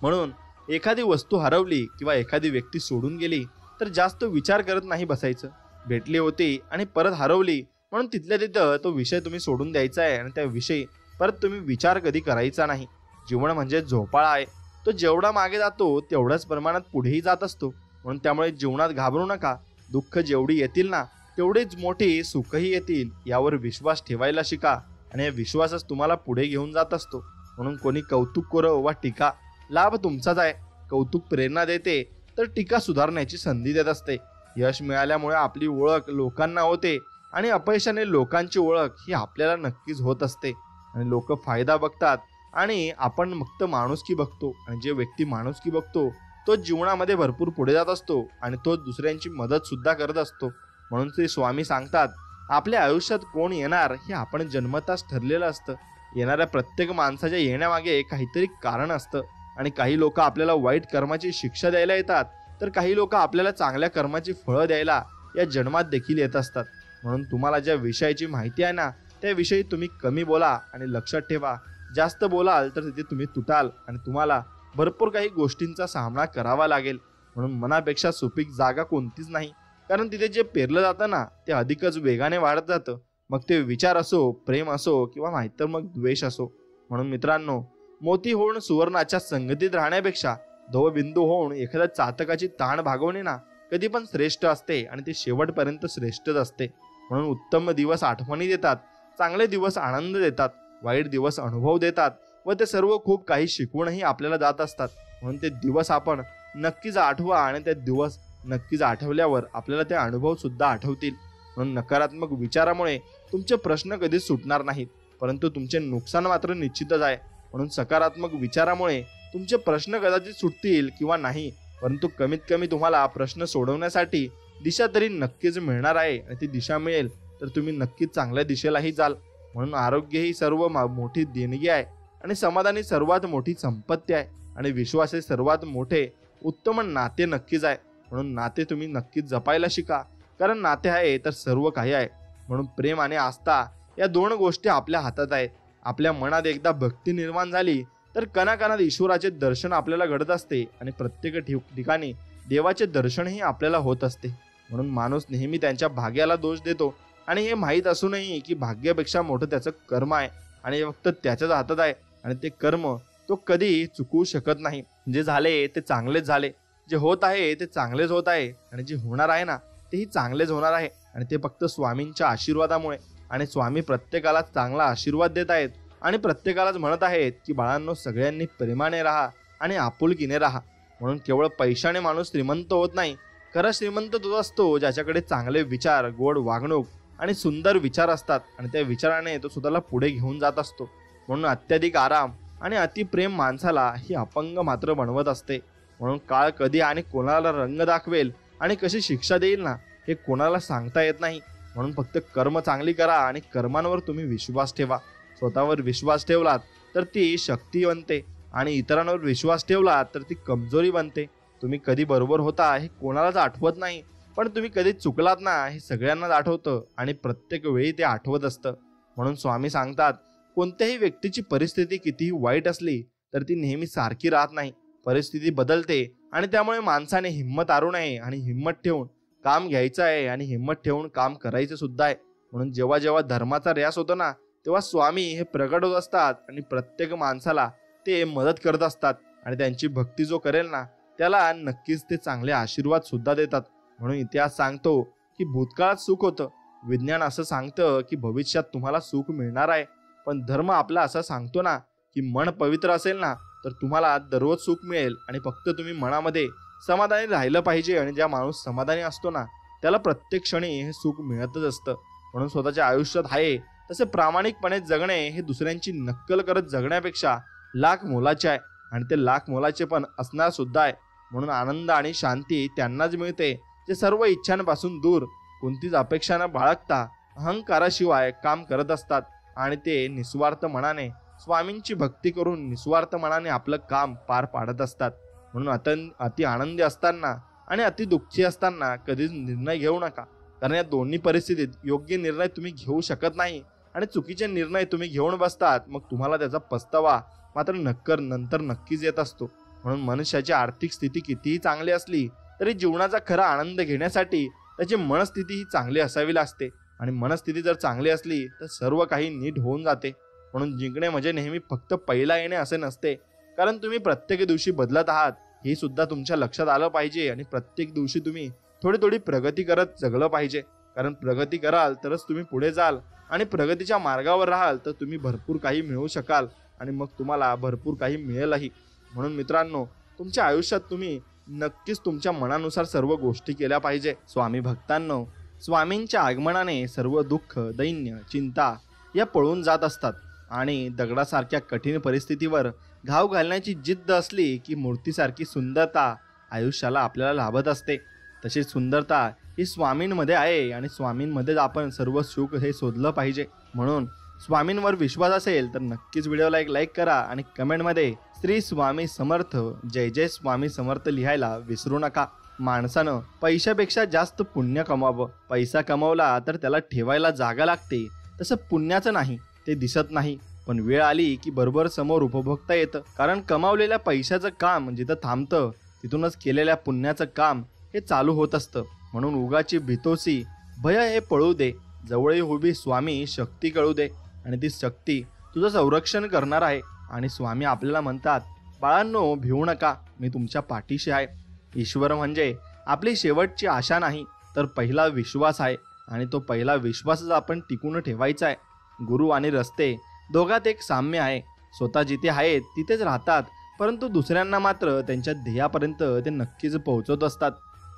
म्हणून एखादी वस्तू हरवली किंवा एखादी व्यक्ती सोडून गेली तर जास्त विचार करत नाही बसायचं. भेटली होती आणि परत हरवली म्हणून तिथल्या तिथं तो विषय तुम्ही सोडून द्यायचा आहे आणि त्या विषयी परत तुम्ही विचार कधी करायचा नाही. जीवन म्हणजे झोपाळा आहे. तो जेवढा मागे जातो तेवढ्याच प्रमाणात पुढेही जात असतो. म्हणून त्यामुळे जीवनात घाबरू नका. दुःख जेवढी येतील ना तेवढीच मोठी सुखही येतील यावर विश्वास ठेवायला शिका आणि हा विश्वासच तुम्हाला पुढे घेऊन जात असतो. म्हणून कोणी कौतुक करो वा टीका, लाभ तुमचाच आहे. कौतुक प्रेरणा देते तर टीका सुधारण्याची संधी देत असते. यश मिळाल्यामुळे आपली ओळख लोकांना होते आणि अपयशाने लोकांची ओळख ही आपल्याला नक्कीच होत असते. आणि लोक फायदा बघतात आणि आपण फक्त माणुसकी बघतो. आणि जे व्यक्ती माणुसकी बघतो तो जीवनामध्ये भरपूर पुढे जात असतो आणि तो दुसऱ्यांची मदत सुद्धा करत असतो. म्हणून श्री स्वामी सांगतात, आपल्या आयुष्यात कोण येणार हे आपण जन्मताच ठरलेलं असतं. येणाऱ्या प्रत्येक माणसाच्या येण्यामागे काहीतरी कारण असतं. आणि काही लोक आपल्याला वाईट कर्माची शिक्षा द्यायला येतात तर काही लोक आपल्याला चांगल्या कर्माची फळं द्यायला या जन्मात देखील येत असतात. म्हणून तुम्हाला ज्या विषयाची माहिती आहे ना त्याविषयी तुम्ही कमी बोला आणि लक्षात ठेवा, जास्त बोलाल तर तिथे तुम्ही तुटाल आणि तुम्हाला भरपूर काही गोष्टींचा सामना करावा लागेल. म्हणून मनापेक्षा सुपीक जागा कोणतीच नाही. कारण तिथे जे पेरलं जातं ना ते अधिकच वेगाने वाढत जातं. मग ते विचार असो, प्रेम असो किंवा नाहीतर मग द्वेष असो. म्हणून मित्रांनो, मोती होऊन सुवर्णाच्या संगतीत राहण्यापेक्षा धवबिंदू होऊन एखाद्या चातकाची ताण भागवणे ना कधी पण श्रेष्ठ असते आणि ते शेवटपर्यंत श्रेष्ठच असते. म्हणून उत्तम दिवस आठवणी देतात, चांगले दिवस आनंद देतात, वाईट दिवस अनुभव देतात व ते सर्व खूप काही शिकवूनही आपल्याला जात असतात. म्हणून ते दिवस आपण नक्कीच आठवा आणि ते दिवस नक्कीच आठवल्यावर आपल्याला ते अनुभव सुद्धा आठवतील. म्हणून नकारात्मक विचारामुळे तुमचे प्रश्न कधीच सुटणार नाहीत, परंतु तुमचे नुकसान मात्र निश्चितच आहे. म्हणून सकारात्मक विचारामुळे तुमचे प्रश्न कदाचित सुटतील किंवा नाही, परंतु कमीत कमी तुम्हाला प्रश्न सोडवण्यासाठी दिशा तरी नक्कीच मिळणार आहे. आणि ती दिशा मिळेल तर तुम्ही नक्कीच चांगल्या दिशेलाही जाल. म्हणून आरोग्य ही सर्व मोठी देणगी आहे आणि समाधान ही सर्वात मोठी संपत्ती आहे आणि विश्वास हे सर्वात मोठे उत्तम नाते नक्कीच आहे. म्हणून नाते तुम्ही नक्कीच जपायला शिका, कारण नाते आहे तर सर्व काही आहे. म्हणून प्रेम आणि आस्था या दोन गोष्टी आपल्या हातात आहेत. आपल्या मनात एकदा भक्ती निर्माण झाली तर कणाकणात ईश्वराचे दर्शन आपल्याला घडत असते आणि प्रत्येक ठिकाणी देवाचे दर्शनही आपल्याला होत असते. म्हणून माणूस नेहमी त्यांच्या भाग्याला दोष देतो आणि हे माहीत असूनही की भाग्यापेक्षा मोठं त्याचं कर्म आहे आणि हे फक्त त्याच्याच हातात आहे आणि ते कर्म तो कधी चुकवू शकत नाही. जे झाले ते चांगलेच झाले, जे होत आहे ते चांगलेच होत आहे आणि जे होणार आहे ना तेही चांगलेच होणार आहे. आणि ते फक्त स्वामींच्या आशीर्वादामुळे. आणि स्वामी प्रत्येकाला चांगला आशीर्वाद देत आहेत आणि प्रत्येकालाच म्हणत आहेत की बाळांनो, सगळ्यांनी प्रेमाने राहा आणि आपुलकीने राहा. म्हणून केवळ पैशाने माणूस श्रीमंत होत नाही. खरा श्रीमंत तो असतो ज्याच्याकडे चांगले विचार, गोड वागणूक आणि सुंदर विचार असतात आणि त्या विचाराने तो स्वतःला पुढे घेऊन जात असतो. म्हणून अत्याधिक आराम आणि अतिप्रेम माणसाला ही अपंग मात्र बनवत असते. म्हणून काळ कधी आणि कोणाला रंग दाखवेल आणि कशी शिक्षा देईल ना हे कोणाला सांगता येत नाही. म्हणून फक्त कर्म चांगली करा आणि कर्मांवर तुम्ही विश्वास ठेवा. स्वतःवर विश्वास ठेवलात तर ती शक्ती बनते आणि इतरांवर विश्वास ठेवला तर ती कमजोरी बनते. तुम्ही कधी बरोबर होता हे कोणालाच आठवत नाही, पण तुम्ही कधी चुकलात ना हे सगळ्यांनाच आठवतं आणि प्रत्येक वेळी ते आठवत असतं. म्हणून स्वामी सांगतात, कोणत्याही व्यक्तीची परिस्थिती कितीही वाईट असली तर ती नेहमी सारखी राहत नाही. परिस्थिती बदलते आणि त्यामुळे माणसाने हिंमत हारू नये आणि हिंमत ठेवून काम घ्यायचं आहे आणि हिंमत ठेवून काम करायचं सुद्धा आहे. म्हणून जेव्हा जेव्हा धर्माचा ऱ्यास होतो ना तेव्हा स्वामी हे प्रगट होत असतात आणि प्रत्येक माणसाला ते मदत करत असतात आणि त्यांची भक्ती जो करेल ना त्याला नक्कीच ते चांगले आशीर्वाद सुद्धा देतात. म्हणून इतिहास सांगतो की भूतकाळात सुख होतं, विज्ञान असं सांगतं की भविष्यात तुम्हाला सुख मिळणार आहे, पण धर्म आपला असं सांगतो ना की मन पवित्र असेल ना तर तुम्हाला दररोज सुख मिळेल आणि फक्त तुम्ही मनामध्ये समाधानी राहिलं पाहिजे. आणि ज्या माणूस समाधानी असतो ना त्याला प्रत्येक क्षणी हे सुख मिळतच असतं. म्हणून स्वतःच्या आयुष्यात आहे तसे प्रामाणिकपणे जगणे हे दुसऱ्यांची नक्कल करत जगण्यापेक्षा लाख मोलाचे आहे आणि ते लाख मोलाचे पण असणार सुद्धा आहे. म्हणून आनंद आणि शांती त्यांनाच मिळते जे सर्व इच्छांपासून दूर, कोणतीच अपेक्षा न बाळगता अहंकाराशिवाय काम करत असतात आणि ते निस्वार्थ मनाने स्वामींची भक्ती करून निस्वार्थ मनाने आपलं काम पार पाडत असतात. म्हणून अति आनंदी असताना आणि अति दुःखी असताना कधीच निर्णय घेऊ नका, कारण या दोन्ही परिस्थितीत योग्य निर्णय तुम्ही घेऊ शकत नाही आणि चुकीचे निर्णय तुम्ही घेऊन बसतात, मग तुम्हाला त्याचा पस्तावा मात्र नंतर नक्कीच येत असतो. म्हणून मनुष्याची आर्थिक स्थिती कितीही चांगली असली तरी जीवनाचा खरा आनंद घेण्यासाठी त्याची मनस्थिती ही चांगली असावी लागते, आणि मनस्थिती जर चांगली असली तर सर्व काही नीट होऊन जाते. म्हणून जिंकणे म्हणजे नेहमी फक्त पहिला येणे असे नसते, कारण तुम्ही प्रत्येक दिवशी बदलत आहात हे सुद्धा तुमच्या लक्षात आलं पाहिजे. आणि प्रत्येक दिवशी तुम्ही थोडी प्रगती करत जगलं पाहिजे, कारण प्रगती कराल तरच तुम्ही पुढे जाल, आणि प्रगतीच्या मार्गावर राहाल तर तुम्ही भरपूर काही मिळवू शकाल, आणि मग तुम्हाला भरपूर काही मिळेलही. म्हणून मित्रांनो, तुमच्या आयुष्यात तुम्ही नक्कीच तुमच्या मनानुसार सर्व गोष्टी केल्या पाहिजे. स्वामी भक्तांनो, स्वामींच्या आगमनाने सर्व दुःख, दैन्य, चिंता या पळून जात असतात, आणि दगडासारख्या कठीण परिस्थितीवर घाव घालण्याची जिद्द असली की मूर्तीसारखी सुंदरता आयुष्याला आपल्याला लाभत असते. तशी सुंदरता ही स्वामींमध्ये आहे, आणि स्वामींमध्येच आपण सर्व सुख हे शोधलं पाहिजे. म्हणून स्वामींवर विश्वास असेल तर नक्कीच व्हिडिओला एक लाईक करा, आणि कमेंटमध्ये श्री स्वामी समर्थ, जय जय स्वामी समर्थ लिहायला विसरू नका. माणसानं पैशापेक्षा जास्त पुण्य कमावं. पैसा कमावला तर त्याला ठेवायला जागा लागते, तसं पुण्याचं नाही, ते दिसत नाही, पण वेळ आली की बरोबर समोर उपभोगता येतं. कारण कमावलेल्या पैशाचं काम जिथं थांबतं तिथूनच केलेल्या पुण्याचं काम हे चालू होत असतं. म्हणून उगाची भीतोसी भय हे पळू दे, जवळ उभी स्वामी शक्ती कळू दे, आणि ती शक्ती तुझं संरक्षण करणार आहे. आणि स्वामी आपल्याला म्हणतात, बाळांनो भिवू नका, मी तुमच्या पाठीशी आहे. ईश्वर म्हणजे आपली शेवटची आशा नाही तर पहिला विश्वास आहे, आणि तो पहिला विश्वासच आपण टिकून ठेवायचा आहे. गुरु आणि रस्ते दोघात एक साम्य आहे. स्वतः जिथे आहेत तिथेच राहतात, परंतु दुसऱ्यांना मात्र त्यांच्या ध्येयापर्यंत ते नक्कीच पोहोचवत असतात.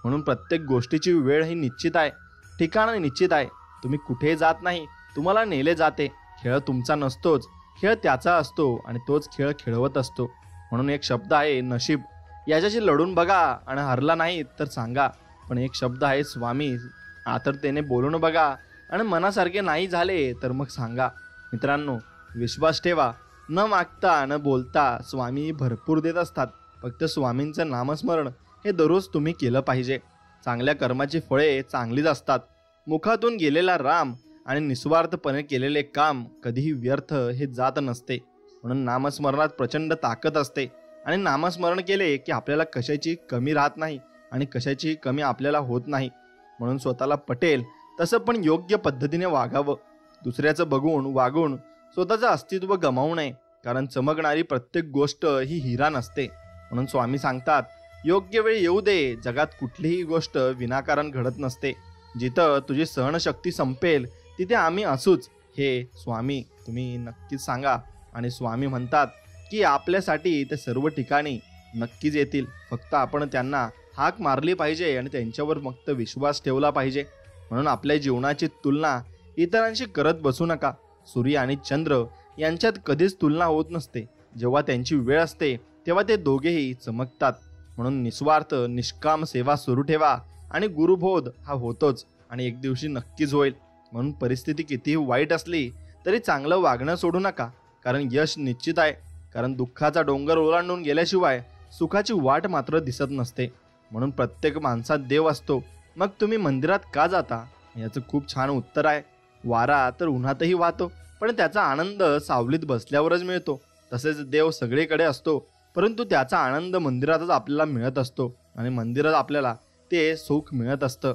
म्हणून प्रत्येक गोष्टीची वेळ ही निश्चित आहे, ठिकाण निश्चित आहे. तुम्ही कुठे जात नाही, तुम्हाला नेले जाते. खेळ तुमचा नसतोच, खेळ त्याचा असतो, आणि तोच खेळ खेळवत असतो. म्हणून एक शब्द आहे नशीब, याच्याशी लढून बघा, आणि हरला नाही तर सांगा. पण एक शब्द आहे स्वामी, आतरतेने बोलून बघा, आणि मनासारखे नाही झाले तर मग सांगा. मित्रांनो, विश्वास ठेवा, न मागता न बोलता स्वामी भरपूर देत असतात. फक्त स्वामींचं नामस्मरण हे दररोज तुम्ही केलं पाहिजे. चांगल्या कर्माची फळे चांगलीच असतात. मुखातून गेलेला राम आणि निस्वार्थपणे केलेले काम कधीही व्यर्थ हे जात नसते. म्हणून नामस्मरणात प्रचंड ताकद असते, आणि नामस्मरण केले की आपल्याला कशाची कमी राहत नाही, आणि कशाची कमी आपल्याला होत नाही. म्हणून स्वतःला पटेल तसं पण योग्य पद्धतीने वागावं. दुसऱ्याचं बघून वागून स्वतःचं अस्तित्व गमावू नये, कारण चमकणारी प्रत्येक गोष्ट ही हिरा नसते. म्हणून स्वामी सांगतात, योग्य वेळ येऊ दे. जगात कुठलीही गोष्ट विनाकारण घडत नसते. जिथं तुझी सहनशक्ती संपेल तिथे आम्ही असूच, हे स्वामी तुम्ही नक्कीच सांगा. आणि स्वामी म्हणतात की आपल्यासाठी ते सर्व ठिकाणी नक्कीच येतील, फक्त आपण त्यांना हाक मारली पाहिजे आणि त्यांच्यावर फक्त विश्वास ठेवला पाहिजे. म्हणून आपल्या जीवनाची तुलना इतरांशी करत बसू नका. सूर्य आणि चंद्र यांच्यात कधीच तुलना होत नसते. जेव्हा त्यांची वेळ असते तेव्हा ते दोघेही चमकतात. म्हणून निस्वार्थ निष्काम सेवा सुरू ठेवा, आणि गुरुबोध हा होतोच, आणि एक दिवशी नक्कीच होईल. म्हणून परिस्थिती कितीही वाईट असली तरी चांगलं वागणं सोडू नका, कारण यश निश्चित आहे. कारण दुःखाचा डोंगर ओलांडून गेल्याशिवाय सुखाची वाट मात्र दिसत नसते. म्हणून प्रत्येक माणसात देव असतो. मग तुम्ही मंदिरात का जाता, याचं खूप छान उत्तर आहे. वारा तर उन्हातही वाहतो, पण त्याचा आनंद सावलीत बसल्यावरच मिळतो. तसेच देव सगळीकडे असतो, परंतु त्याचा आनंद मंदिरातच आपल्याला मिळत असतो, आणि मंदिरात आपल्याला ते सुख मिळत असतं.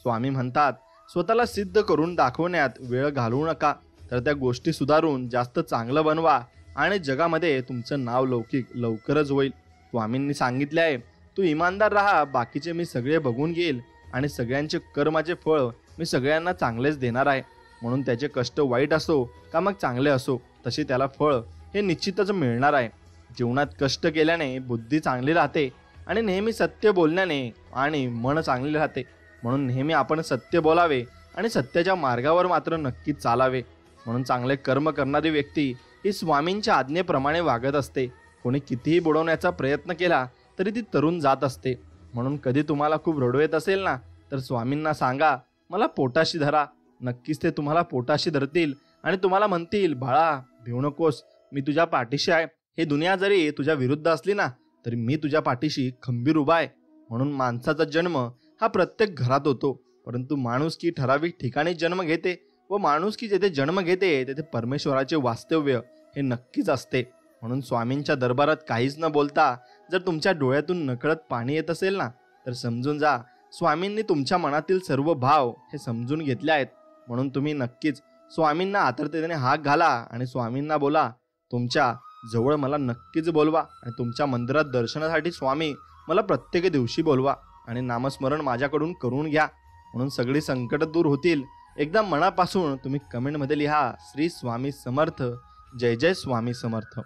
स्वामी म्हणतात, स्वतःला सिद्ध करून दाखवण्यात वेळ घालवू नका, तर त्या गोष्टी सुधारून जास्त चांगलं बनवा, आणि जगामध्ये तुमचं नाव लवकरच होईल. स्वामींनी सांगितले आहे, तू इमानदार राहा, बाकीचे मी सगळे बघून घेईल, आणि सगळ्यांचे कर्माचे फळ मी सगळ्यांना चांगलेच देणार आहे. म्हणून त्याचे कष्ट वाईट असो का मग चांगले असो, तसे त्याला फळ हे निश्चितच मिळणार आहे. जीवनात कष्ट केल्याने बुद्धी चांगली राहते, आणि नेहमी सत्य बोलण्याने आणि मन चांगली राहते. म्हणून नेहमी आपण सत्य बोलावे, आणि सत्याच्या मार्गावर मात्र नक्कीच चालावे. म्हणून चांगले कर्म करणारी व्यक्ती ही स्वामींच्या आज्ञेप्रमाणे वागत असते. कोणी कितीही बुडवण्याचा प्रयत्न केला तरी ती तरुण जात असते. म्हणून कधी तुम्हाला खूप रडू येत असेल ना, तर स्वामींना सांगा, मला पोटाशी धरा. नक्कीच ते तुम्हाला पोटाशी धरतील, आणि तुम्हाला म्हणतील, बाळा भिवू नकोस, मी तुझ्या पाठीशी आहे. ही दुनिया जरी तुझ्या विरुद्ध असली ना, तरी मी तुझ्या पाठीशी खंबीर उभा आहे. म्हणून माणसाचा जन्म हा प्रत्येक घरात होतो, परंतु माणुसकी ठराविक ठिकाणी जन्म घेते व माणुसकी जेथे जन्म घेते तेथे परमेश्वराचे वास्तव्य हे नक्कीच असते. म्हणून स्वामींच्या दरबारात काहीच न बोलता जर तुमच्या डोळ्यातून नकळत पाणी येत असेल ना, तर समजून जा स्वामींनी तुमच्या मनातील सर्व भाव हे समजून घेतले आहेत. म्हणून तुम्ही नक्कीच स्वामींना आतुरतेने हाक घाला आणि स्वामींना बोला, तुमच्या जवळ मला नक्कीच बोलवा आणि तुमच्या मंदिरात दर्शनासाठी स्वामी मला प्रत्येक दिवशी बोलवा आणि नामस्मरण माझ्याकडून करून घ्या. म्हणून सगळी संकट दूर होतील. एकदा मनापासून तुम्ही कमेंटमध्ये लिहा, श्री स्वामी समर्थ, जय जय स्वामी समर्थ.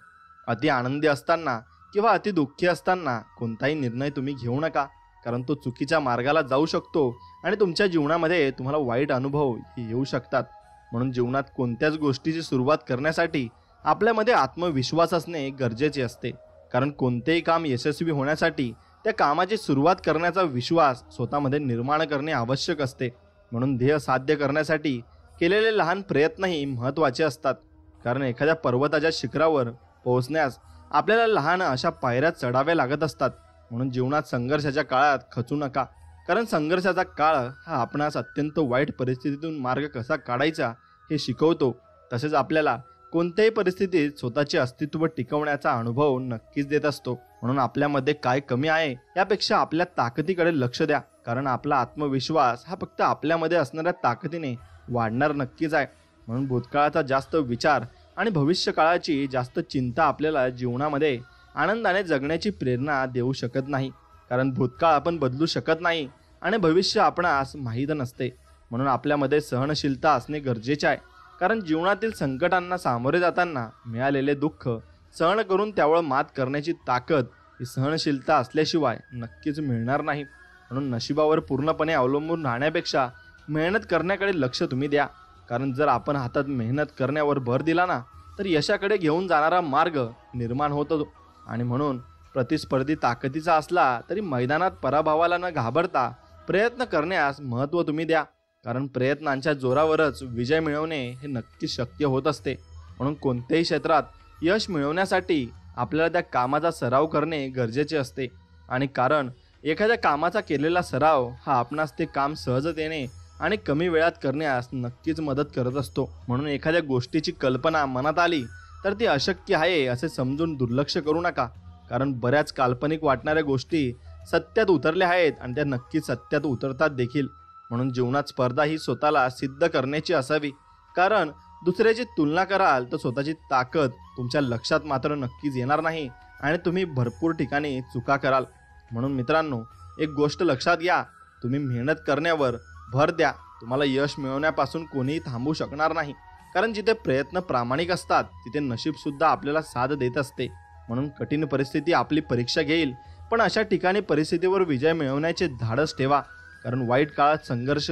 अति आनंदी असताना किंवा अति दुःखी असताना कोणताही निर्णय तुम्ही घेऊ नका, कारण तो चुकीच्या मार्गाला जाऊ शकतो आणि तुमच्या जीवनामध्ये तुम्हाला वाईट अनुभव येऊ शकतात. म्हणून जीवनात कोणत्याच गोष्टीची सुरुवात करण्यासाठी आपल्यामध्ये आत्मविश्वास असणे गरजेचे असते, कारण कोणतेही काम यशस्वी होण्यासाठी त्या कामाची सुरुवात करण्याचा विश्वास स्वतःमध्ये निर्माण करणे आवश्यक असते. म्हणून ध्येय साध्य करण्यासाठी केलेले लहान प्रयत्नही महत्त्वाचे असतात, कारण एखाद्या पर्वताच्या शिखरावर पोहोचण्यास आपल्याला लहान अशा पायऱ्या चढाव्या लागत असतात. म्हणून जीवनात संघर्षाच्या काळात खचू नका, कारण संघर्षाचा काळ हा आपणास अत्यंत वाईट परिस्थितीतून मार्ग कसा काढायचा हे शिकवतो. तसेच आपल्याला कोणत्याही परिस्थितीत स्वतःचे अस्तित्व टिकवण्याचा अनुभव नक्कीच देत असतो. म्हणून आपल्यामध्ये काय कमी आहे यापेक्षा आपल्या ताकदीकडे लक्ष द्या, कारण आपला आत्मविश्वास हा फक्त आपल्यामध्ये असणाऱ्या ताकदीने वाढणार नक्कीच आहे. म्हणून भूतकाळाचा जास्त विचार आणि भविष्यकाळाची जास्त चिंता आपल्याला जीवनामध्ये आनंदाने जगण्याची प्रेरणा देऊ शकत नाही, कारण भूतकाळ आपण बदलू शकत नाही आणि भविष्य आपणास माहीत नसते. म्हणून आपल्यामध्ये सहनशीलता असणे गरजेचे आहे, कारण जीवनातील संकटांना सामोरे जाताना मिळालेले दुःख सहन करून त्यावर मात करण्याची ताकद ही सहनशीलता असल्याशिवाय नक्कीच मिळणार नाही. म्हणून नशिबावर पूर्णपणे अवलंबून राहण्यापेक्षा मेहनत करण्याकडे लक्ष तुम्ही द्या, कारण जर आपण हातात मेहनत करण्यावर भर दिला ना, तर यशाकडे घेऊन जाणारा मार्ग निर्माण होतो. आणि म्हणून प्रतिस्पर्धी ताकदीचा असला तरी मैदानात पराभवाला न घाबरता प्रयत्न करण्यास महत्त्व तुम्ही द्या, कारण प्रयत्नांच्या जोरावरच विजय मिळवणे हे नक्कीच शक्य होत असते. म्हणून कोणत्याही क्षेत्रात यश मिळवण्यासाठी आपल्याला त्या कामाचा सराव करणे गरजेचे असते, आणि कारण एखाद्या कामाचा केलेला सराव हा आपणास ते काम सहजतेने आणि कमी वेळात करण्यास नक्कीच मदत करत असतो. म्हणून एखाद्या गोष्टीची कल्पना मनात आली तर ती अशक्य आहे असे समजून दुर्लक्ष करू नका, कारण बऱ्याच काल्पनिक वाटणाऱ्या गोष्टी सत्यात उतरल्या आहेत आणि त्या नक्कीच सत्यात उतरतात देखील. म्हणून जीवनात स्पर्धा ही स्वतःला सिद्ध करण्याची असावी, कारण दुसऱ्याची तुलना कराल तर स्वतःची ताकद तुमच्या लक्षात मात्र नक्कीच येणार नाही आणि तुम्ही भरपूर ठिकाणी चुका कराल. म्हणून मित्रांनो, एक गोष्ट लक्षात घ्या, तुम्ही मेहनत करण्यावर भर द्या. तुम्हाला यश मिळवण्यापासून कोणीही थांबवू शकणार नाही, कारण जिथे प्रयत्न प्रामाणिक असतात तिथे नशीबसुद्धा आपल्याला साथ देत असते. म्हणून कठीण परिस्थिती आपली परीक्षा घेईल, पण अशा ठिकाणी परिस्थितीवर विजय मिळवण्याचे धाडस ठेवा, कारण वाईट काळात संघर्ष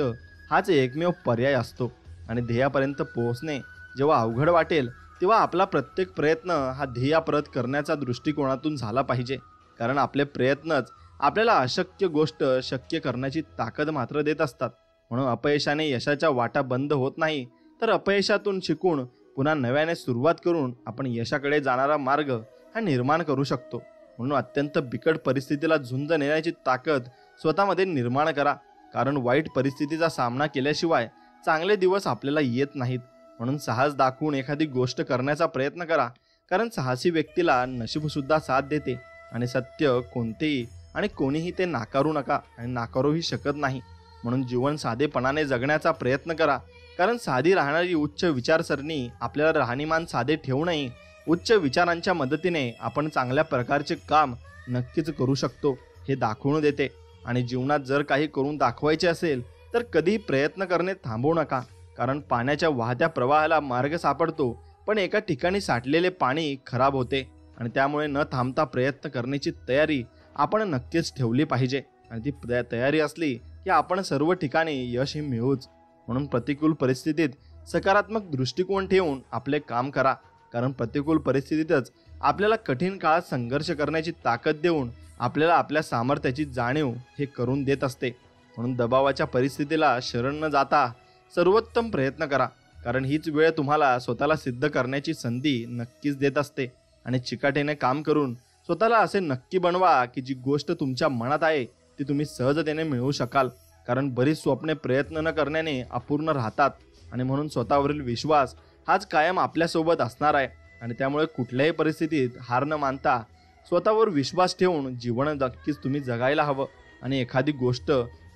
हाच एकमेव पर्याय असतो. आणि ध्येयापर्यंत पोहोचणे जेव्हा अवघड वाटेल तेव्हा आपला प्रत्येक प्रयत्न हा ध्येयाप्रत करण्याचा दृष्टिकोनातून झाला पाहिजे, कारण आपले प्रयत्नच आपल्याला अशक्य गोष्ट शक्य करण्याची ताकद मात्र देत असतात. म्हणून अपयशाने यशाच्या वाटा बंद होत नाही, तर अपयशातून शिकून पुन्हा नव्याने सुरुवात करून आपण यशाकडे जाणारा मार्ग हा निर्माण करू शकतो. म्हणून अत्यंत बिकट परिस्थितीला झुंज नेण्याची ताकद स्वतःमध्ये निर्माण करा, कारण वाईट परिस्थितीचा सामना केल्याशिवाय चांगले दिवस आपल्याला येत नाहीत. म्हणून साहस दाखवून एखादी गोष्ट करण्याचा प्रयत्न करा, कारण साहसी व्यक्तीला नशीबसुद्धा साथ देते आणि सत्य कोणतेही आणि कोणीही ते नाकारू नका आणि नाकारूही शकत नाही. म्हणून जीवन साधेपणाने जगण्याचा प्रयत्न करा, कारण साधी राहणारी उच्च विचारसरणी आपल्याला राहणीमान साधे ठेवूनही उच्च विचारांच्या मदतीने आपण चांगल्या प्रकारचे काम नक्कीच करू शकतो हे दाखवून देते. आणि जीवनात जर काही करून दाखवायचे असेल तर कधीही प्रयत्न करणे थांबवू नका, कारण पाण्याच्या वाहत्या प्रवाहाला मार्ग सापडतो, पण एका ठिकाणी साठलेले पाणी खराब होते. आणि त्यामुळे न थांबता प्रयत्न करण्याची तयारी आपण नक्कीच ठेवली पाहिजे, आणि ती तयारी असली की आपण सर्व ठिकाणी यश हे मिळवूच. म्हणून प्रतिकूल परिस्थितीत सकारात्मक दृष्टिकोन ठेवून आपले काम करा, कारण प्रतिकूल परिस्थितीतच आपल्याला कठीण काळात संघर्ष करण्याची ताकद देऊन आपल्याला आपल्या सामर्थ्याची जाणीव हे करून देत असते. म्हणून दबावाच्या परिस्थितीला शरण न जाता सर्वोत्तम प्रयत्न करा, कारण हीच वेळ तुम्हाला स्वतःला सिद्ध करण्याची संधी नक्कीच देत असते. आणि चिकाटीने काम करून स्वतःला असे नक्की बनवा की जी गोष्ट तुमच्या मनात आहे ती तुम्ही सहजतेने मिळवू शकाल, कारण बरीच स्वप्ने प्रयत्न न करण्याने अपूर्ण राहतात. आणि म्हणून स्वतःवरील विश्वास हाच कायम आपल्यासोबत असणार आहे. आणि त्यामुळे कुठल्याही परिस्थितीत हार न मानता स्वतःवर विश्वास ठेवून जीवन नक्कीच तुम्ही जगायला हवं. आणि एखादी गोष्ट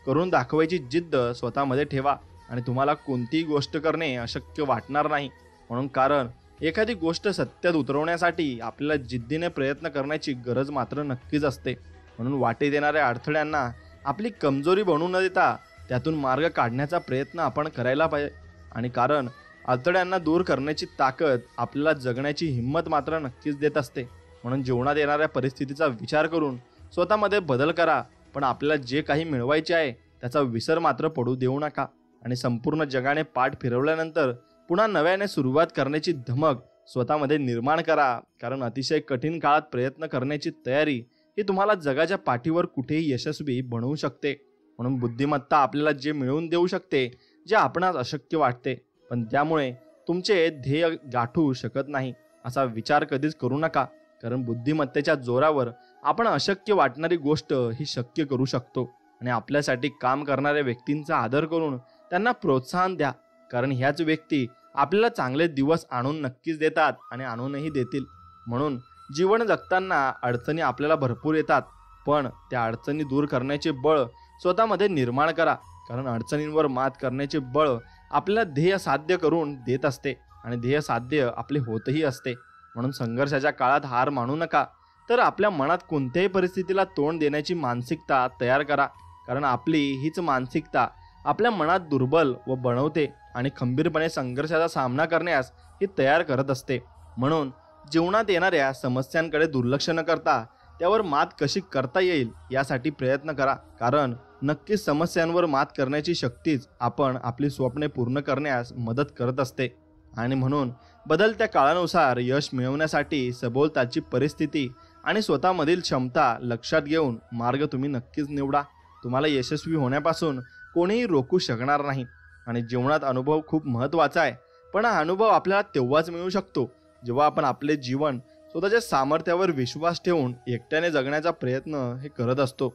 करून दाखवायची जिद्द स्वतःमध्ये ठेवा आणि तुम्हाला कोणतीही गोष्ट करणे अशक्य वाटणार नाही. म्हणून कारण एखादी गोष्ट सत्यात उतरवण्यासाठी आपल्याला जिद्दीने प्रयत्न करण्याची गरज मात्र नक्कीच असते. म्हणून वाटेत येणाऱ्या अडथळ्यांना आपली कमजोरी बनवू न देता त्यातून मार्ग काढण्याचा प्रयत्न आपण करायला पाहिजे. आणि कारण अडथळ्यांना दूर करण्याची ताकद आपल्याला जगण्याची हिंमत मात्र नक्कीच देत असते. म्हणून जीवनात येणाऱ्या परिस्थितीचा विचार करून स्वतःमध्ये बदल करा, पण आपल्याला जे काही मिळवायचे आहे त्याचा विसर मात्र पडू देऊ नका. आणि संपूर्ण जगाने पाठ फिरवल्यानंतर पुन्हा नव्याने सुरुवात करण्याची धमक स्वतःमध्ये निर्माण करा, कारण अतिशय कठीण काळात प्रयत्न करण्याची तयारी ही तुम्हाला जगाच्या पाठीवर कुठेही यशस्वी बनवू शकते. म्हणून बुद्धिमत्ता आपल्याला जे मिळवून देऊ शकते जे आपणास अशक्य वाटते, पण त्यामुळे तुमचे ध्येय गाठू शकत नाही असा विचार कधीच करू नका. कारण बुद्धिमत्तेच्या जोरावर आपण अशक्य वाटणारी गोष्ट ही शक्य करू शकतो. आणि आपल्यासाठी काम करणाऱ्या व्यक्तींचा आदर करून त्यांना प्रोत्साहन द्या, कारण ह्याच व्यक्ती आपल्याला चांगले दिवस आणून नक्कीच देतात आणि आणूनही देतील. म्हणून जीवन जगताना अडचणी आपल्याला भरपूर येतात, पण त्या अडचणी दूर करण्याचे बळ स्वतःमध्ये निर्माण करा, कारण अडचणींवर मात करण्याचे बळ आपल्याला ध्येय साध्य करून देत असते आणि ध्येय साध्य आपले होतही असते. म्हणून संघर्षाच्या काळात हार मानू नका, तर आपल्या मनात कोणत्याही परिस्थितीला तोंड देण्याची मानसिकता तयार करा, कारण आपली हीच मानसिकता आपल्या मनात दुर्बल व बनवते आणि खंबीरपणे संघर्षाचा सामना करण्यास ही तयार करत असते. म्हणून जीवनात येणाऱ्या समस्यांकडे दुर्लक्ष न करता त्यावर मात कशी करता येईल यासाठी प्रयत्न करा, कारण नक्कीच समस्यांवर मात करण्याची शक्तीच आपण आपली स्वप्ने पूर्ण करण्यास मदत करत असते. आणि म्हणून बदलत्या काळानुसार यश मिळवण्यासाठी सभोवतालची परिस्थिती आणि स्वतःमधील क्षमता लक्षात घेऊन मार्ग तुम्ही नक्कीच निवडा. तुम्हाला यशस्वी होण्यापासून कोणीही रोखू शकणार नाही. आणि जीवनात अनुभव खूप महत्त्वाचा आहे, पण हा अनुभव आपल्याला तेव्हाच मिळू शकतो जेव्हा आपण आपले जीवन स्वतःच्या सामर्थ्यावर विश्वास ठेवून एकट्याने जगण्याचा प्रयत्न हे करत असतो.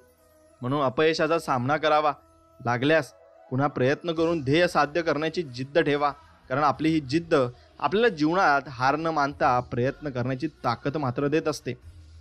म्हणून अपयशाचा सामना करावा लागल्यास पुन्हा प्रयत्न करून ध्येय साध्य करण्याची जिद्द ठेवा, कारण आपली ही जिद्द आपल्याला जीवनात हार न मानता प्रयत्न करण्याची ताकद मात्र देत असते.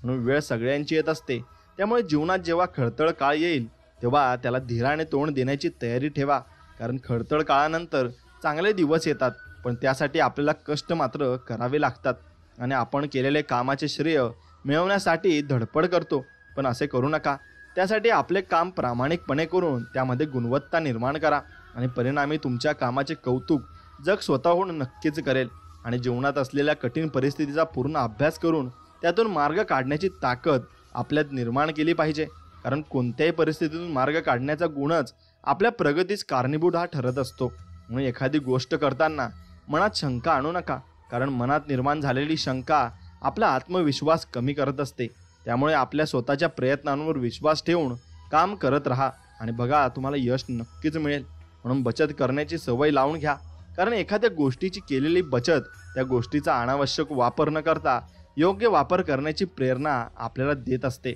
म्हणून वेळ सगळ्यांची येत असते, त्यामुळे जीवनात जेव्हा खडतळ काळ येईल तेव्हा त्याला धीराने तोंड देण्याची तयारी ठेवा, कारण खडतळ काळानंतर चांगले दिवस येतात, पण त्यासाठी आपल्याला कष्ट मात्र करावे लागतात. आणि आपण केलेले कामाचे श्रेय मिळवण्यासाठी धडपड करतो, पण असे करू नका. त्यासाठी आपले काम प्रामाणिकपणे करून त्यामध्ये गुणवत्ता निर्माण करा आणि परिणामी तुमच्या कामाचे कौतुक जग स्वतःहून नक्कीच करेल. आणि जीवनात असलेल्या कठीण परिस्थितीचा पूर्ण अभ्यास करून त्यातून मार्ग काढण्याची ताकद आपल्यात निर्माण केली पाहिजे, कारण कोणत्याही परिस्थितीतून मार्ग काढण्याचा गुणच आपल्या प्रगतीस कारणीभूत हा ठरत असतो. म्हणून एखादी गोष्ट करताना मनात शंका आणू नका, कारण मनात निर्माण झालेली शंका आपला आत्मविश्वास कमी करत असते. त्यामुळे आपल्या स्वतःच्या प्रयत्नांवर विश्वास ठेवून काम करत राहा आणि बघा तुम्हाला यश नक्कीच मिळेल. म्हणून बचत करण्याची सवय लावून घ्या, कारण एखाद्या गोष्टीची केलेली बचत त्या गोष्टीचा अनावश्यक वापर न करता योग्य वापर करण्याची प्रेरणा आपल्याला देत असते.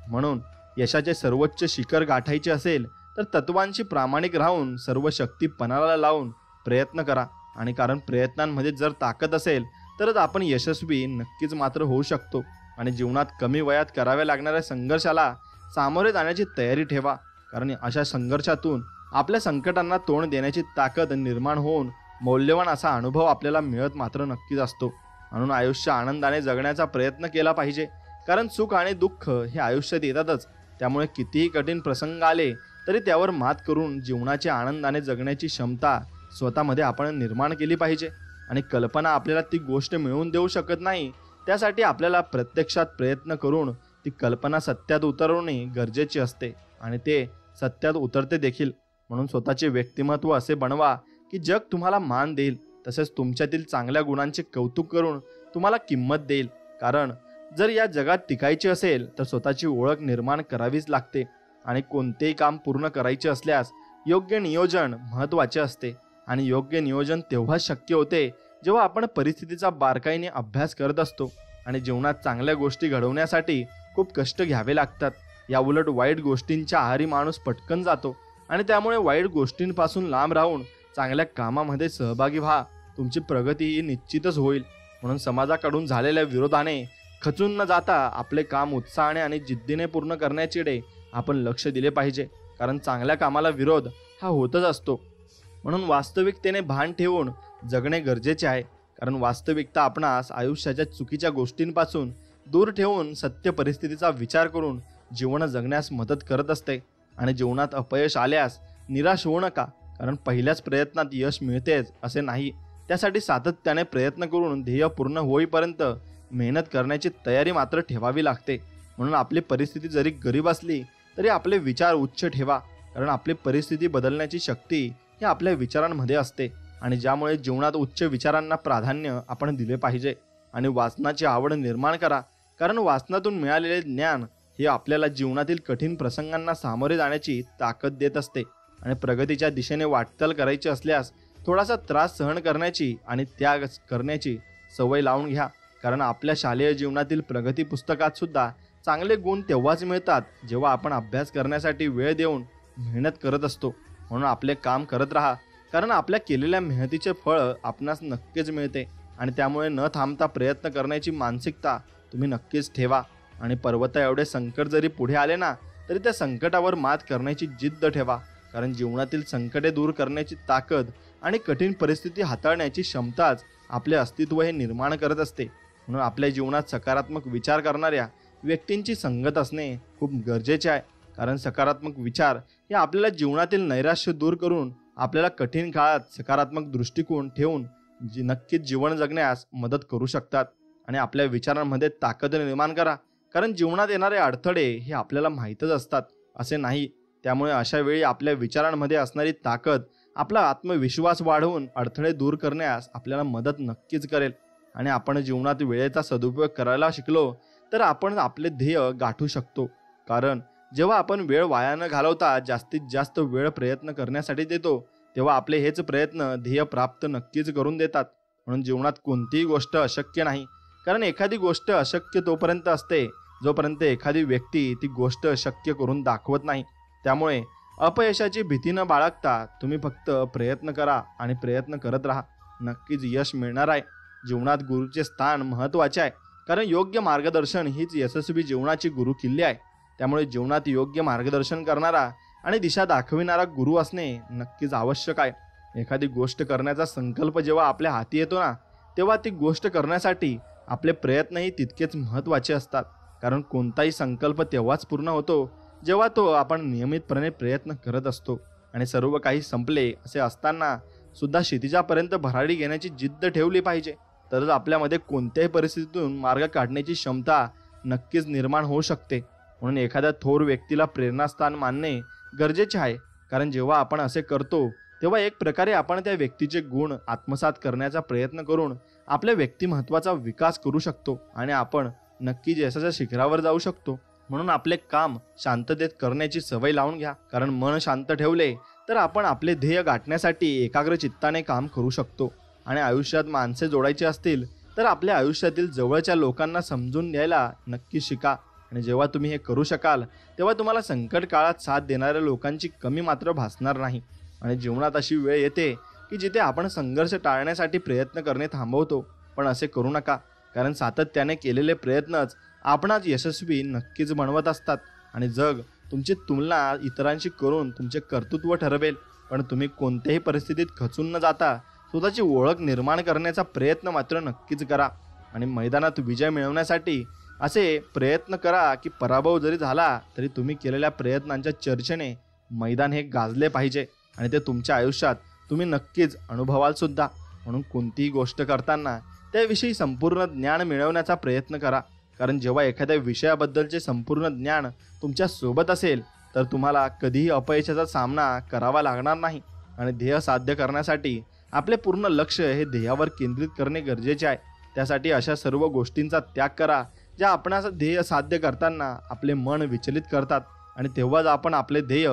म्हणून यशाचे सर्वोच्च शिखर गाठायचे असेल तर तत्वांशी प्रामाणिक राहून सर्व शक्ती पणाला लावून प्रयत्न करा. आणि कारण प्रयत्नांमध्ये जर ताकद असेल तरच आपण यशस्वी नक्कीच मात्र होऊ शकतो. आणि जीवनात कमी वयात कराव्या लागणाऱ्या संघर्षाला सामोरे जाण्याची तयारी ठेवा, कारण अशा संघर्षातून आपल्या संकटांना तोंड देण्याची ताकद निर्माण होऊन मौल्यवान असा अनुभव आपल्याला मिळत मात्र नक्कीच असतो. म्हणून आयुष्य आनंदाने जगण्याचा प्रयत्न केला पाहिजे, कारण सुख आणि दुःख हे आयुष्यात येतातच. त्यामुळे कितीही कठीण प्रसंग आले तरी त्यावर मात करून जीवनाचे आनंदाने जगण्याची क्षमता स्वतःमध्ये आपण निर्माण केली पाहिजे. आणि कल्पना आपल्याला ती गोष्ट मिळवून देऊ शकत नाही, त्यासाठी आपल्याला प्रत्यक्षात प्रयत्न करून ती कल्पना सत्यात उतरवणे गरजेचे असते आणि ते सत्यात उतरते देखील. म्हणून स्वतःचे व्यक्तिमत्व असे बनवा की जग तुम्हाला मान देईल, तसेच तुमच्यातील चांगल्या गुणांचे कौतुक करून तुम्हाला किंमत देईल. कारण जर या जगात टिकायचे असेल तर स्वतःची ओळख निर्माण करावीच लागते. आणि कोणतेही काम पूर्ण करायचे असल्यास योग्य नियोजन महत्त्वाचे असते. आणि योग्य नियोजन तेव्हाच शक्य होते जेव्हा आपण परिस्थितीचा बारकाईने अभ्यास करत असतो. आणि जीवनात चांगल्या गोष्टी घडवण्यासाठी खूप कष्ट घ्यावे लागतात. या उलट वाईट गोष्टींच्या आहारी माणूस पटकन जातो आणि त्यामुळे वाईट गोष्टींपासून लांब राहून चांगल्या कामामध्ये सहभागी व्हा. तुमची प्रगती ही निश्चितच होईल. म्हणून समाजाकडून झालेल्या विरोधाने खचून न जाता आपले काम उत्साहाने आणि जिद्दीने पूर्ण करण्याकडे आपण लक्ष दिले पाहिजे. कारण चांगल्या कामाला विरोध हा होतच असतो. म्हणून वास्तविकतेने भान ठेवून जगणे गरजेचे आहे. कारण वास्तविकता आपणास आयुष्याच्या चुकीच्या गोष्टींपासून दूर ठेवून सत्य परिस्थितीचा विचार करून जीवन जगण्यास मदत करत असते. आणि जीवनात अपयश आल्यास निराश होऊ नका. कारण पहिल्याच प्रयत्नात यश मिळतेच असे नाही. त्यासाठी सातत्याने प्रयत्न करून ध्येय पूर्ण होईपर्यंत मेहनत करण्याची तयारी मात्र ठेवावी लागते. म्हणून आपली परिस्थिती जरी गरीब असली तरी आपले विचार उच्च ठेवा. कारण आपली परिस्थिती बदलण्याची शक्ती ही आपल्या विचारांमध्ये असते. आणि ज्यामुळे जीवनात उच्च विचारांना प्राधान्य आपण दिले पाहिजे. आणि वाचनाची आवड निर्माण करा. कारण वाचनातून मिळालेले ज्ञान हे आपल्याला जीवनातील कठीण प्रसंगांना सामोरे जाण्याची ताकद देत असते. आणि प्रगतीच्या दिशेने वाटचाल करायची असल्यास थोडासा त्रास सहन करण्याची आणि त्याग करण्याची सवय लावून घ्या. कारण आपल्या शालेय जीवनातील प्रगती पुस्तकात सुद्धा चांगले गुण तेव्हाच मिळतात जेव्हा आपण अभ्यास करण्यासाठी वेळ देऊन मेहनत करत असतो. म्हणून आपले काम करत राहा. कारण आपल्या केलेल्या मेहनतीचे फळ आपणास नक्कीच मिळते. आणि त्यामुळे न थांबता प्रयत्न करण्याची मानसिकता तुम्ही नक्कीच ठेवा. आणि पर्वता एवढे संकट जरी पुढे आले ना तरी त्या संकटावर मात करण्याची जिद्द ठेवा. कारण जीवनातील संकटे दूर करण्याची ताकद आणि कठीण परिस्थिती हाताळण्याची क्षमताच आपले अस्तित्व हे निर्माण करत असते. म्हणून आपल्या जीवनात सकारात्मक विचार करणाऱ्या व्यक्तींची संगत असणे खूप गरजेचे आहे. कारण सकारात्मक विचार हे आपल्याला जीवनातील नैराश्य दूर करून आपल्याला कठीण काळात सकारात्मक दृष्टिकोन ठेवून नक्कीच जीवन जगण्यास मदत करू शकतात. आणि आपल्या विचारांमध्ये ताकद निर्माण करा. कारण जीवनात येणारे अडथळे हे आपल्याला माहीतच असतात असे नाही. त्यामुळे अशा वेळी आपल्या विचारांमध्ये असणारी ताकद आपला आत्मविश्वास वाढवून अडथळे दूर करण्यास आपल्याला मदत नक्कीच करेल. आणि आपण जीवनात वेळेचा सदुपयोग करायला शिकलो तर आपण आपले ध्येय गाठू शकतो. कारण जेव्हा आपण वेळ वाया न घालवता जास्तीत जास्त वेळ प्रयत्न करण्यासाठी देतो तेव्हा आपले हेच प्रयत्न ध्येय प्राप्त नक्कीच करून देतात. म्हणून जीवनात कोणतीही गोष्ट अशक्य नाही. कारण एखादी गोष्ट अशक्य तोपर्यंत असते जोपर्यंत एखादी व्यक्ती ती गोष्ट शक्य करून दाखवत नाही. त्यामुळे अपयशाची भीती न बाळगता तुम्ही फक्त प्रयत्न करा आणि प्रयत्न करत राहा. नक्कीच यश मिळणार आहे. जीवनात गुरुचे स्थान महत्त्वाचे आहे. कारण योग्य मार्गदर्शन हीच यशस्वी जीवनाची गुरु किल्ली आहे. त्यामुळे जीवनात योग्य मार्गदर्शन करणारा आणि दिशा दाखविणारा गुरु असणे नक्कीच आवश्यक आहे. एखादी गोष्ट करण्याचा संकल्प जेव्हा आपल्या हाती येतो ना तेव्हा ती गोष्ट करण्यासाठी आपले प्रयत्नही तितकेच महत्त्वाचे असतात. कारण कोणताही संकल्प तेव्हाच पूर्ण होतो जेव्हा तो आपण नियमितपणे प्रयत्न करत असतो. आणि सर्व काही संपले असे असताना सुद्धा क्षितिजापर्यंत भरारी घेण्याची जिद्द ठेवली पाहिजे. तरच आपल्यामध्ये कोणत्याही परिस्थितीतून मार्ग काढण्याची क्षमता नक्कीच निर्माण होऊ शकते. म्हणून एखाद्या थोर व्यक्तीला प्रेरणास्थान मानणे गरजेचे आहे. कारण जेव्हा आपण असे करतो तेव्हा एक प्रकारे आपण त्या व्यक्तीचे गुण आत्मसात करण्याचा प्रयत्न करून आपल्या व्यक्तिमत्वाचा विकास करू शकतो आणि आपण नक्कीच यशाच्या शिखरावर जाऊ शकतो. म्हणून आपले काम शांततेत करण्याची सवय लावून घ्या. कारण मन शांत ठेवले तर आपण आपले ध्येय गाठण्यासाठी एकाग्र चित्ताने काम करू शकतो. आणि आयुष्यात माणसे जोडायची असतील तर आपल्या आयुष्यातील जवळच्या लोकांना समजून घ्यायला नक्की शिका. आणि जेव्हा तुम्ही हे करू शकाल तेव्हा तुम्हाला संकट काळात साथ देणाऱ्या लोकांची कमी मात्र भासणार नाही. आणि जीवनात अशी वेळ येते की जिथे आपण संघर्ष टाळण्यासाठी प्रयत्न करणे थांबवतो. पण असे करू नका. कारण सातत्याने केलेले प्रयत्नच आपणाच यशस्वी नक्कीच बनवत असतात. आणि जग तुमची तुलना इतरांशी करून तुमचे कर्तृत्व ठरवेल. पण तुम्ही कोणत्याही परिस्थितीत खचून न जाता स्वतःची ओळख निर्माण करण्याचा प्रयत्न मात्र नक्कीच करा. आणि मैदानात विजय मिळवण्यासाठी असे प्रयत्न करा की पराभव जरी झाला तरी तुम्ही केलेल्या प्रयत्नांच्या चर्चेने मैदान हे गाजले पाहिजे. आणि ते तुमच्या आयुष्यात तुम्ही नक्कीच अनुभवाल सुद्धा. म्हणून कोणतीही गोष्ट करताना त्याविषयी संपूर्ण ज्ञान मिळवण्याचा प्रयत्न करा. कारण जेव्हा एखाद्या विषयाबद्दलचे संपूर्ण ज्ञान तुमच्या सोबत असेल तर तुम्हाला कधीही अपयशाचा सामना करावा लागणार नाही. आणि ध्येय साध्य करण्यासाठी आपले पूर्ण लक्ष हे ध्येयावर केंद्रित करणे गरजेचे आहे. त्यासाठी अशा सर्व गोष्टींचा त्याग करा ज्या आपणास ध्येय साध्य करताना आपले मन विचलित करतात. आणि तेव्हाच आपण आपले ध्येय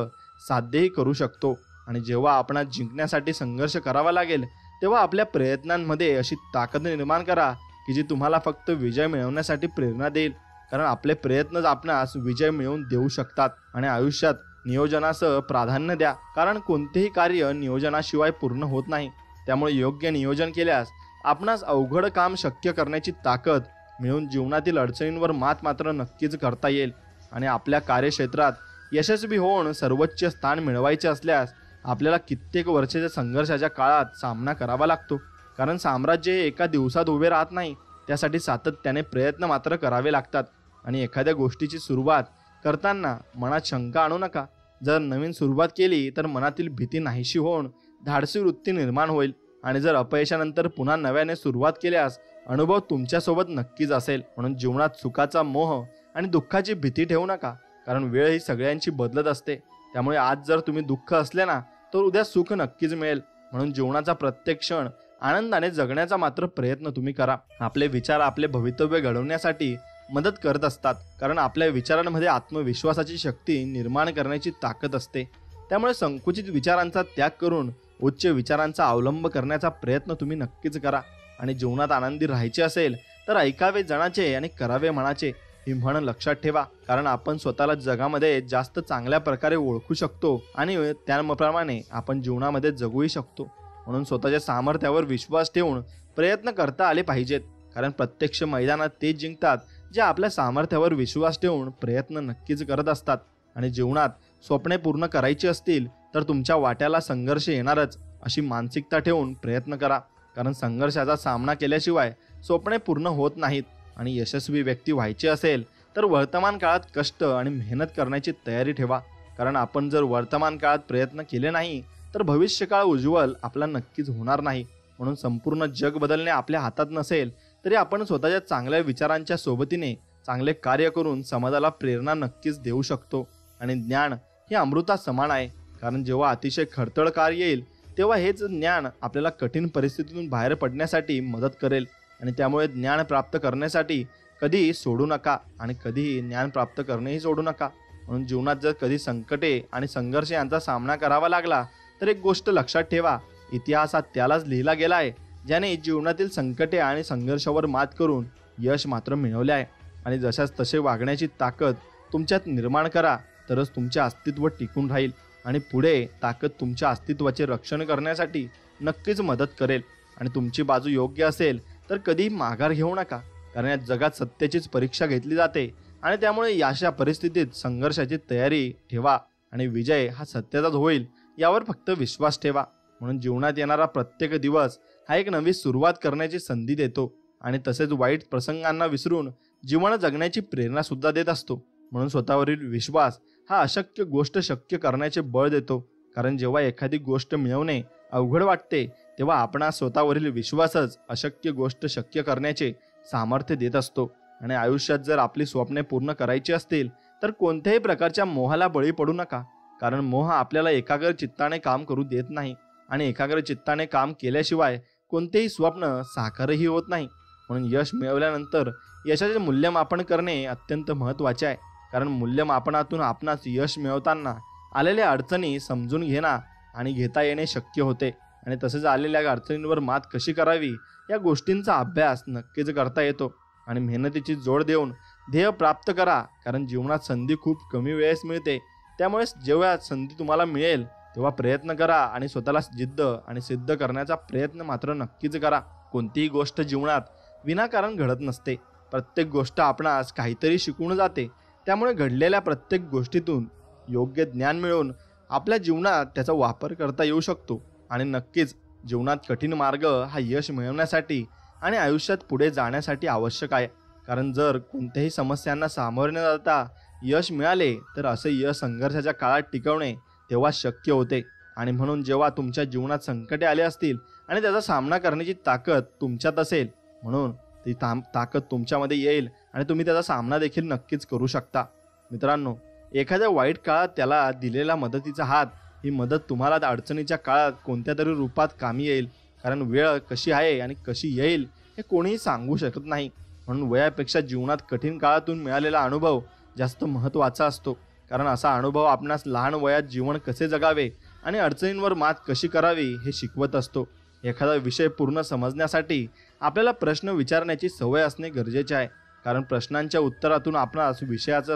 साध्यही करू शकतो. आणि जेव्हा आपणास जिंकण्यासाठी संघर्ष करावा लागेल तेव्हा आपल्या प्रयत्नांमध्ये अशी ताकद निर्माण करा की जी तुम्हाला फक्त विजय मिळवण्यासाठी प्रेरणा देईल, कारण आपले प्रयत्नच आपणास विजय मिळवून देऊ शकतात. आणि आयुष्यात नियोजनासह प्राधान्य द्या, कारण कोणतेही कार्य नियोजनाशिवाय पूर्ण होत नाही. त्यामुळे योग्य नियोजन केल्यास आपणास अवघड काम शक्य करण्याची ताकद मिळून जीवनातील अडचणींवर मात मात्र नक्कीच करता येईल. आणि आपल्या कार्यक्षेत्रात यशस्वी होऊन सर्वोच्च स्थान मिळवायचे असल्यास आपल्याला कित्येक वर्षाच्या संघर्षाच्या काळात सामना करावा लागतो, कारण साम्राज्य हे एका दिवसात उभे राहत नाही. त्यासाठी सातत्याने प्रयत्न मात्र करावे लागतात. आणि एखाद्या गोष्टीची सुरुवात करताना मनात शंका आणू नका. जर नवीन सुरुवात केली तर मनातील भीती नाहीशी होऊन धाडसी वृत्ती निर्माण होईल. आणि जर अपयशानंतर पुन्हा नव्याने सुरुवात केल्यास अनुभव तुमच्यासोबत नक्कीच असेल. म्हणून जीवनात सुखाचा मोह आणि दुःखाची भीती ठेवू नका, कारण वेळ ही सगळ्यांची बदलत असते. त्यामुळे आज जर तुम्ही दुःख असले ना, तर उद्या सुख नक्कीच मिळेल. म्हणून जीवनाचा प्रत्येक क्षण आनंदाने जगण्याचा मात्र प्रयत्न तुम्ही करा. आपले विचार आपले भवितव्य घडवण्यासाठी मदत करत असतात, कारण आपल्या विचारांमध्ये आत्मविश्वासाची शक्ती निर्माण करण्याची ताकद असते. त्यामुळे संकुचित विचारांचा त्याग करून उच्च विचारांचा अवलंब करण्याचा प्रयत्न तुम्ही नक्कीच करा. आणि जीवनात आनंदी राहायचे असेल तर ऐकावे जनाचे आणि करावे मनाचे ही म्हण लक्षात ठेवा, कारण आपण स्वतःला जगामध्ये जास्त चांगल्या प्रकारे ओळखू शकतो आणि त्याप्रमाणे आपण जीवनामध्ये जगूही शकतो. म्हणून स्वतःच्या सामर्थ्यावर विश्वास ठेवून प्रयत्न करता आले पाहिजेत, कारण प्रत्यक्ष मैदानात ते जिंकतात जे आपल्या सामर्थ्यावर विश्वास ठेवून प्रयत्न नक्कीच करत असतात. आणि जीवनात स्वप्ने पूर्ण करायची असतील तर तुमच्या वाट्याला संघर्ष येणारच अशी मानसिकता ठेवून प्रयत्न करा, कारण संघर्षाचा सामना केल्याशिवाय स्वप्ने पूर्ण होत नाहीत. आणि यशस्वी व्यक्ती व्हायची असेल तर वर्तमान काळात कष्ट आणि मेहनत करण्याची तयारी ठेवा, कारण आपण जर वर्तमान काळात प्रयत्न केले नाही तर भविष्यकाळ उज्ज्वल आपला नक्कीच होणार नाही. म्हणून संपूर्ण जग बदलणे आपल्या हातात नसेल तरी आपण स्वतःच्या चांगल्या विचारांच्या सोबतीने चांगले कार्य करून समाजाला प्रेरणा नक्कीच देऊ शकतो. आणि ज्ञान हे अमृता समान आहे, कारण जेव्हा अतिशय खडतर काळ येईल तेव्हा हेच ज्ञान आपल्याला कठीण परिस्थितीतून बाहेर पडण्यासाठी मदत करेल. आणि त्यामुळे ज्ञान प्राप्त करण्यासाठी कधीही सोडू नका आणि कधीही ज्ञान प्राप्त करणेही सोडू नका. म्हणून जीवनात जर कधी संकटे आणि संघर्ष यांचा सामना करावा लागला तर एक गोष्ट लक्षात ठेवा, इतिहासात त्यालाच लिहिला गेला आहे ज्याने जीवनातील संकटे आणि संघर्षावर मात करून यश मात्र मिळवले आहे. आणि जशाच तसे वागण्याची ताकद तुमच्यात निर्माण करा, तरच तुमचे अस्तित्व टिकून राहील आणि पुढे ताकद तुमच्या अस्तित्वाचे रक्षण करण्यासाठी नक्कीच मदत करेल. आणि तुमची बाजू योग्य असेल तर कधीही माघार घेऊ नका, कारण या जगात सत्याचीच परीक्षा घेतली जाते. आणि त्यामुळे अशा परिस्थितीत संघर्षाची तयारी ठेवा आणि विजय हा सत्याचाच होईल यावर फक्त विश्वास ठेवा. म्हणून जीवनात येणारा प्रत्येक दिवस हा एक नवी सुरुवात करण्याची संधी देतो आणि तसेच वाईट प्रसंगांना विसरून जीवन जगण्याची प्रेरणा सुद्धा देत असतो. म्हणून स्वतःवरील विश्वास हा अशक्य गोष्ट शक्य करण्याचे बळ देतो, कारण जेव्हा एखादी गोष्ट मिळवणे अवघड वाटते तेव्हा आपणास स्वतःवरील विश्वासच अशक्य गोष्ट शक्य करण्याचे सामर्थ्य देत असतो. आणि आयुष्यात जर आपली स्वप्ने पूर्ण करायची असतील तर कोणत्याही प्रकारच्या मोहाला बळी पडू नका, कारण मोह आपल्याला एकाग्र चित्ताने काम करू देत नाही आणि एकाग्र चित्ताने काम केल्याशिवाय कोणतेही स्वप्न साकारही होत नाही. म्हणून यश मिळवल्यानंतर यशाचे मूल्यमापन करणे अत्यंत महत्त्वाचे आहे, कारण मूल्यमापनातून आपणास यश मिळवताना आलेल्या अडचणी समजून घेणं आणि घेता येणे शक्य होते. आणि तसेच आलेल्या अडचणींवर मात कशी करावी या गोष्टींचा अभ्यास नक्कीच करता येतो. आणि मेहनतीची जोड देऊन ध्येय प्राप्त करा, कारण जीवनात संधी खूप कमी वेळेस मिळते. त्यामुळे जेव्हा संधी तुम्हाला मिळेल तेव्हा प्रयत्न करा आणि स्वतःला जिद्द आणि सिद्ध करण्याचा प्रयत्न मात्र नक्कीच करा. कोणतीही गोष्ट जीवनात विनाकारण घडत नसते, प्रत्येक गोष्ट आपणास काहीतरी शिकवून जाते. त्यामुळे घडलेल्या प्रत्येक गोष्टीतून योग्य ज्ञान मिळवून आपल्या जीवनात त्याचा वापर करता येऊ शकतो. आणि नक्कीच जीवनात कठीण मार्ग हा यश मिळवण्यासाठी आणि आयुष्यात पुढे जाण्यासाठी आवश्यक आहे, कारण जर कोणत्याही समस्यांना सामोरे न जाता यश मिळाले तर असे यश संघर्षाच्या काळात टिकवणे तेव्हा शक्य होते. आणि म्हणून जेव्हा तुमच्या जीवनात संकटे आले असतील आणि त्याचा सामना करण्याची ताकद तुमच्यात असेल, म्हणून ती ताकद तुमच्यामध्ये येईल आणि तुम्ही त्याचा सामना देखील नक्कीच करू शकता. मित्रांनो, एखाद्या वाईट काळात त्याला दिलेला मदतीचा हात ही मदत तुम्हाला अडचणीच्या काळात कोणत्या तरी रूपात कामी येईल, कारण वेळ कशी आहे आणि कशी येईल हे कोणीही सांगू शकत नाही. म्हणून वयापेक्षा जीवनात कठीण काळातून मिळालेला अनुभव जास्त महत्त्वाचा असतो, कारण असा अनुभव आपणास लहान वयात जीवन कसे जगावे आणि अडचणींवर मात कशी करावी हे शिकवत असतो. एखादा विषय पूर्ण समजण्यासाठी आपल्याला प्रश्न विचारण्याची सवय असणे गरजेचे आहे, कारण प्रश्नांच्या उत्तरातून आपणास विषयाचा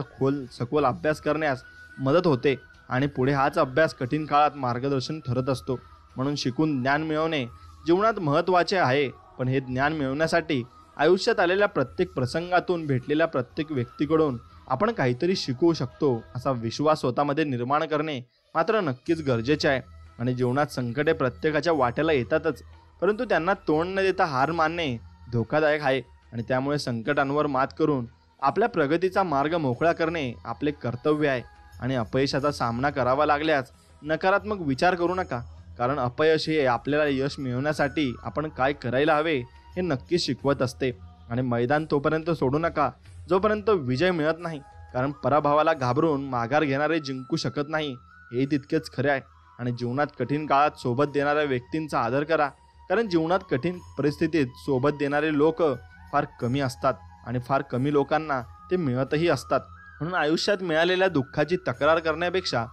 सखोल अभ्यास करण्यास मदत होते आणि पुढे हाच अभ्यास कठीण काळात मार्गदर्शन ठरत असतो. म्हणून शिकून ज्ञान मिळवणे जीवनात महत्त्वाचे आहे, पण हे ज्ञान मिळवण्यासाठी आयुष्यात आलेल्या प्रत्येक प्रसंगातून भेटलेल्या प्रत्येक व्यक्तीकडून आपण काहीतरी शिकू शकतो असा विश्वास स्वतःमध्ये निर्माण करणे मात्र नक्कीच गरजेचे आहे. आणि जीवनात संकटे प्रत्येकाच्या वाट्याला येतातच, परंतु त्यांना तोंड न देता हार मानणे धोकादायक आहे. आणि त्यामुळे संकटांवर मात करून आपल्या प्रगतीचा मार्ग मोकळा करणे आपले कर्तव्य आहे. आणि अपयशाचा सामना करावा लागल्यास नकारात्मक विचार करू नका, कारण अपयश हे आपल्याला यश मिळवण्यासाठी आपण काय करायला हवे हे नक्कीच शिकवत असते. आणि मैदान तोपर्यंत सोडू नका जोपर्यंत विजय मिळत नाही, कारण पराभवाला घाबरून माघार घेणारे जिंकू शकत नाही हे तितकेच खरे आहे. आणि जीवनात कठीण काळात सोबत देणाऱ्या व्यक्तींचा आदर करा, कारण जीवनात कठीण परिस्थितीत सोबत देणारे लोक फार कमी असतात आणि फार कमी लोकांना ते मिळतही असतात. म्हणून आयुष्यात मिळालेल्या दुःखाची तक्रार करण्यापेक्षा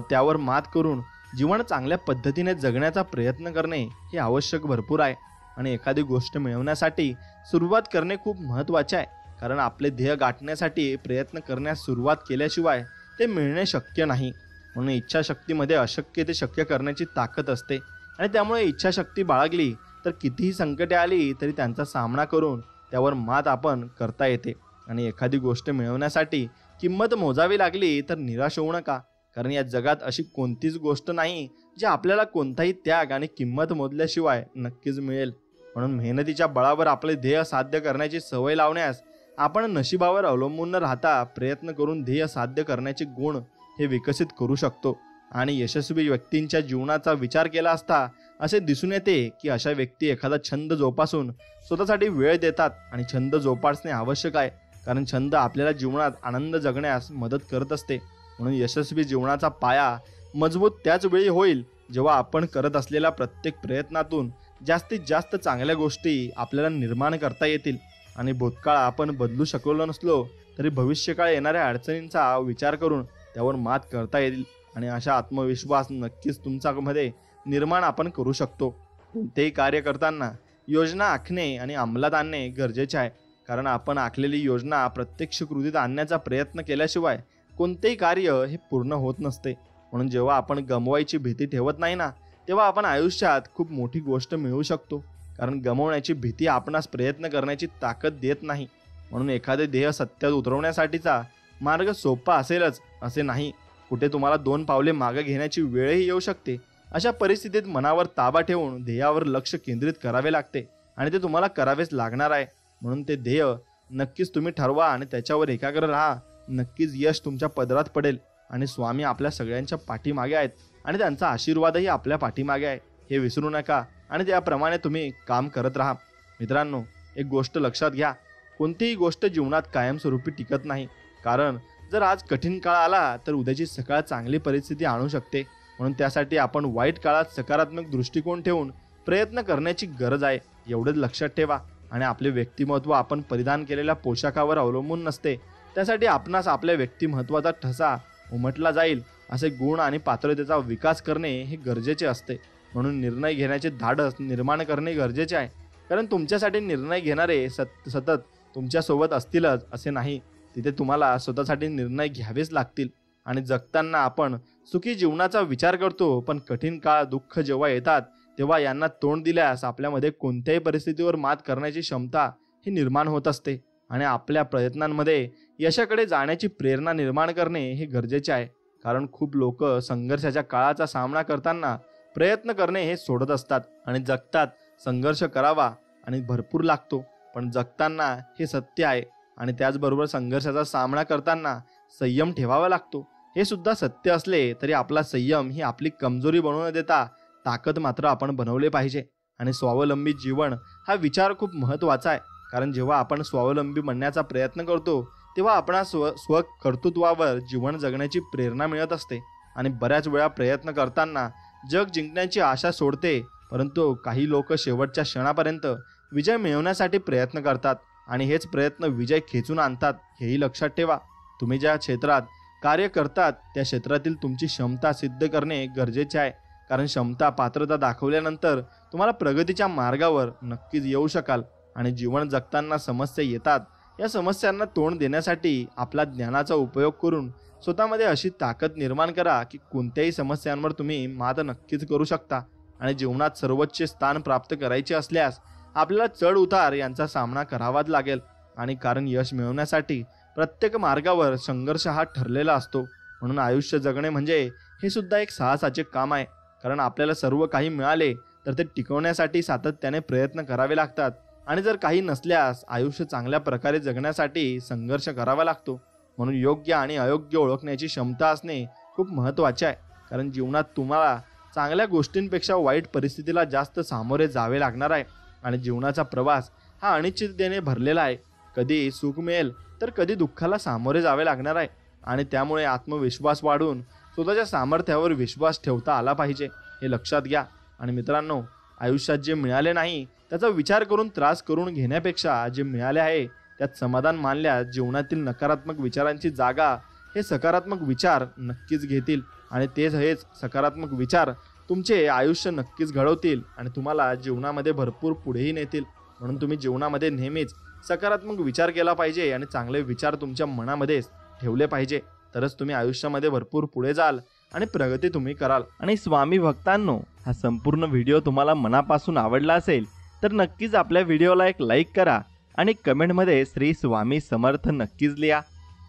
त्यावर मात करून जीवन चांगल्या पद्धतीने जगण्याचा प्रयत्न करणे हे आवश्यक भरपूर आहे. आणि एखादी गोष्ट मिळवण्यासाठी सुरुवात करणे खूप महत्त्वाचे आहे, कारण आपले ध्येय गाठण्यासाठी प्रयत्न करण्यास सुरुवात केल्याशिवाय ते मिळणे शक्य नाही. म्हणून इच्छाशक्तीमध्ये अशक्य ते शक्य करण्याची ताकद असते. आणि त्यामुळे इच्छाशक्ती बाळगली तर कितीही संकटे आली तरी त्यांचा सामना करून त्यावर मात आपण करता येते. आणि एखादी गोष्ट मिळवण्यासाठी किंमत मोजावी लागली तर निराश होऊ नका, कारण या जगात अशी कोणतीच गोष्ट नाही जी आपल्याला कोणताही त्याग आणि किंमत मोजल्याशिवाय नक्कीच मिळेल. म्हणून मेहनतीच्या बळावर आपले ध्येय साध्य करण्याची सवय लावण्यास आपण नशिबावर अवलंबून न राहता प्रयत्न करून ध्येय साध्य करण्याचे गुण हे विकसित करू शकतो. आणि यशस्वी व्यक्तींच्या जीवनाचा विचार केला असता असे दिसून येते की अशा व्यक्ती एखादा छंद जोपासून स्वतःसाठी वेळ देतात. आणि छंद जोपासणे आवश्यक आहे, कारण छंद आपल्याला जीवनात आनंद जगण्यास मदत करत असते. म्हणून यशस्वी जीवनाचा पाया मजबूत त्याच वेळी होईल जेव्हा आपण करत असलेल्या प्रत्येक प्रयत्नातून जास्तीत जास्त चांगल्या गोष्टी आपल्याला निर्माण करता येतील. आणि भूतकाळ आपण बदलू शकलो नसलो तरी भविष्यकाळ येणाऱ्या अडचणींचा विचार करून त्यावर मात करता येईल. आणि अशा आत्मविश्वास नक्कीच तुमच्यामध्ये निर्माण आपण करू शकतो. कोणतेही कार्य करताना योजना आखणे आणि अंमलात आणणे गरजेचे आहे, कारण आपण आखलेली योजना प्रत्यक्ष कृतीत आणण्याचा प्रयत्न केल्याशिवाय कोणतेही कार्य हे पूर्ण होत नसते. म्हणून जेव्हा आपण गमवायची भीती ठेवत नाही ना, तेव्हा आपण आयुष्यात खूप मोठी गोष्ट मिळवू शकतो, कारण गमवण्याची भीती आपणास प्रयत्न करण्याची ताकद देत नाही. म्हणून एखादे ध्येय सत्यात उतरवण्यासाठीचा मार्ग सोपा असेलच असे नाही, कुठे तुम्हाला 2 पावले मागे घेण्याची वेळही येऊ शकते. अशा परिस्थितीत मनावर ताबा ठेवून ध्येयावर लक्ष केंद्रित करावे लागते आणि ते तुम्हाला करावेच लागणार आहे. म्हणून ते ध्येय नक्कीच तुम्ही ठरवा आणि त्याच्यावर एकाग्र राहा. नक्कीच यश तुमच्या पदरात पडेल. आणि स्वामी आपल्या सगळ्यांच्या पाठीमागे आहेत आणि त्यांचा आशीर्वादही आपल्या पाठीमागे आहे हे विसरू नका. आणि त्याप्रमाणे तुम्ही काम करत राहा. मित्रांनो, एक गोष्ट लक्षात घ्या, कोणतीही गोष्ट जीवनात कायमस्वरूपी टिकत नाही, कारण जर आज कठीण काळ आला तर उद्याची सकाळ चांगली परिस्थिती आणू शकते. म्हणून त्यासाठी आपण वाईट काळात सकारात्मक दृष्टिकोन ठेवून प्रयत्न करण्याची गरज आहे, एवढंच लक्षात ठेवा. आणि आपले व्यक्तिमत्व आपण परिधान केलेल्या पोशाखावर अवलंबून नसते, त्यासाठी आपणास आपल्या व्यक्तिमत्वाचा ठसा उमटला जाईल असे गुण आणि पात्रतेचा विकास करणे हे गरजेचे असते. म्हणून निर्णय घेण्याचे धाडस निर्माण करणे गरजेचे आहे, कारण तुमच्यासाठी निर्णय घेणारे सतत तुमच्यासोबत असतीलच असे नाही, तिथे तुम्हाला स्वतःसाठी निर्णय घ्यावेच लागतील. आणि जगताना आपण सुखी जीवनाचा विचार करतो, पण कठीण काळ दुःख जेव्हा येतात तेव्हा यांना तोंड दिल्यास आपल्यामध्ये कोणत्याही परिस्थितीवर मात करण्याची क्षमता ही निर्माण होत असते. आणि आपल्या प्रयत्नांमध्ये यशाकडे जाण्याची प्रेरणा निर्माण करणे हे गरजेचे आहे, कारण खूप लोक संघर्षाच्या काळाचा सामना करताना प्रयत्न करणे हे सोडत असतात आणि जगतात संघर्ष करावा आणि भरपूर लागतो, पण जगताना हे सत्य आहे. आणि त्याचबरोबर संघर्षाचा सामना करताना संयम ठेवावा लागतो हे सुद्धा सत्य असले तरी आपला संयम ही आपली कमजोरी बनवू न देता ताकद मात्र आपण बनवले पाहिजे. आणि स्वावलंबी जीवन हा विचार खूप महत्त्वाचा आहे, कारण जेव्हा आपण स्वावलंबी बनण्याचा प्रयत्न करतो तेव्हा आपणा स्वकर्तृत्वावर जीवन जगण्याची प्रेरणा मिळत असते. आणि बऱ्याच वेळा प्रयत्न करताना जग जिंकण्याची आशा सोडते, परंतु काही लोक शेवटच्या क्षणापर्यंत विजय मिळवण्यासाठी प्रयत्न करतात आणि हेच प्रयत्न विजय खेचून आणतात हेही लक्षात ठेवा. तुम्ही ज्या क्षेत्रात कार्य करतात त्या क्षेत्रातील तुमची क्षमता सिद्ध करणे गरजेचे आहे, कारण क्षमता पात्रता दाखवल्यानंतर तुम्हाला प्रगतीच्या मार्गावर नक्कीच येऊ शकाल. आणि जीवन जगताना समस्या येतात, या समस्यांना तोंड देण्यासाठी आपला ज्ञानाचा उपयोग करून स्वतःमध्ये अशी ताकद निर्माण करा की कोणत्याही समस्यांवर तुम्ही मात नक्कीच करू शकता। आणि जीवनात सर्वोच्च स्थान प्राप्त करायचे असल्यास आपल्याला चढ उतार यांचा सामना करावाच लागेल। आणि कारण यश मिळवण्यासाठी प्रत्येक मार्गावर संघर्ष हा ठरलेला असतो। म्हणून आयुष्य जगणे म्हणजे हे सुद्धा एक साहसाचे काम आहे। कारण आपल्याला सर्व काही मिळाले तर ते टिकवण्यासाठी सातत्याने प्रयत्न करावे लागतात, आणि जर काही नसल्यास आयुष्य चांगल्या प्रकारे जगण्यासाठी संघर्ष करावा लागतो। म्हणून योग्य आणि अयोग्य ओळखण्याची क्षमता असणे खूप महत्त्वाचे आहे। कारण जीवनात तुम्हाला चांगल्या गोष्टींपेक्षा वाईट परिस्थितीला जास्त सामोरे जावे लागणार आहे। आणि जीवनाचा प्रवास हा अनिश्चिततेने भरलेला आहे। कधी सुख मिळेल तर कधी दुःखाला सामोरे जावे लागणार आहे। आणि त्यामुळे आत्मविश्वास वाढून स्वतःच्या सामर्थ्यावर विश्वास ठेवता आला पाहिजे, हे लक्षात घ्या। आणि मित्रांनो, आयुष्यात जे मिळाले नाही त्याचा विचार करून त्रास करून घेण्यापेक्षा जे मिळाले आहे त्यात समाधान मानल्यास जीवनातील नकारात्मक विचारांची जागा हे सकारात्मक विचार नक्कीच घेतील। आणि हेच सकारात्मक विचार तुमचे आयुष्य नक्कीच घडवतील आणि तुम्हाला जीवनामध्ये भरपूर पुढेही नेतील। म्हणून तुम्ही जीवनामध्ये नेहमीच सकारात्मक विचार केला पाहिजे आणि चांगले विचार तुमच्या मनामध्ये ठेवले पाहिजे, तरच तुम्ही आयुष्यामध्ये भरपूर पुढे जाल आणि प्रगती तुम्ही कराल। आणि स्वामी भक्तांनो, हा संपूर्ण व्हिडिओ तुम्हाला मनापासून आवडला असेल तर नक्कीच आपल्या व्हिडिओला एक लाईक करा आणि कमेंटमध्ये श्री स्वामी समर्थ नक्कीच लिहा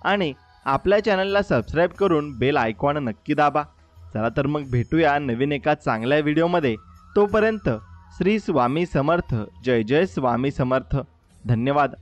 आणि आपल्या चॅनलला सबस्क्राईब करून बेल आयकॉन नक्की दाबा। चला तर मग भेटूया नवीन एका चांगल्या व्हिडिओमध्ये। तोपर्यंत श्री स्वामी समर्थ। जय जय स्वामी समर्थ। धन्यवाद।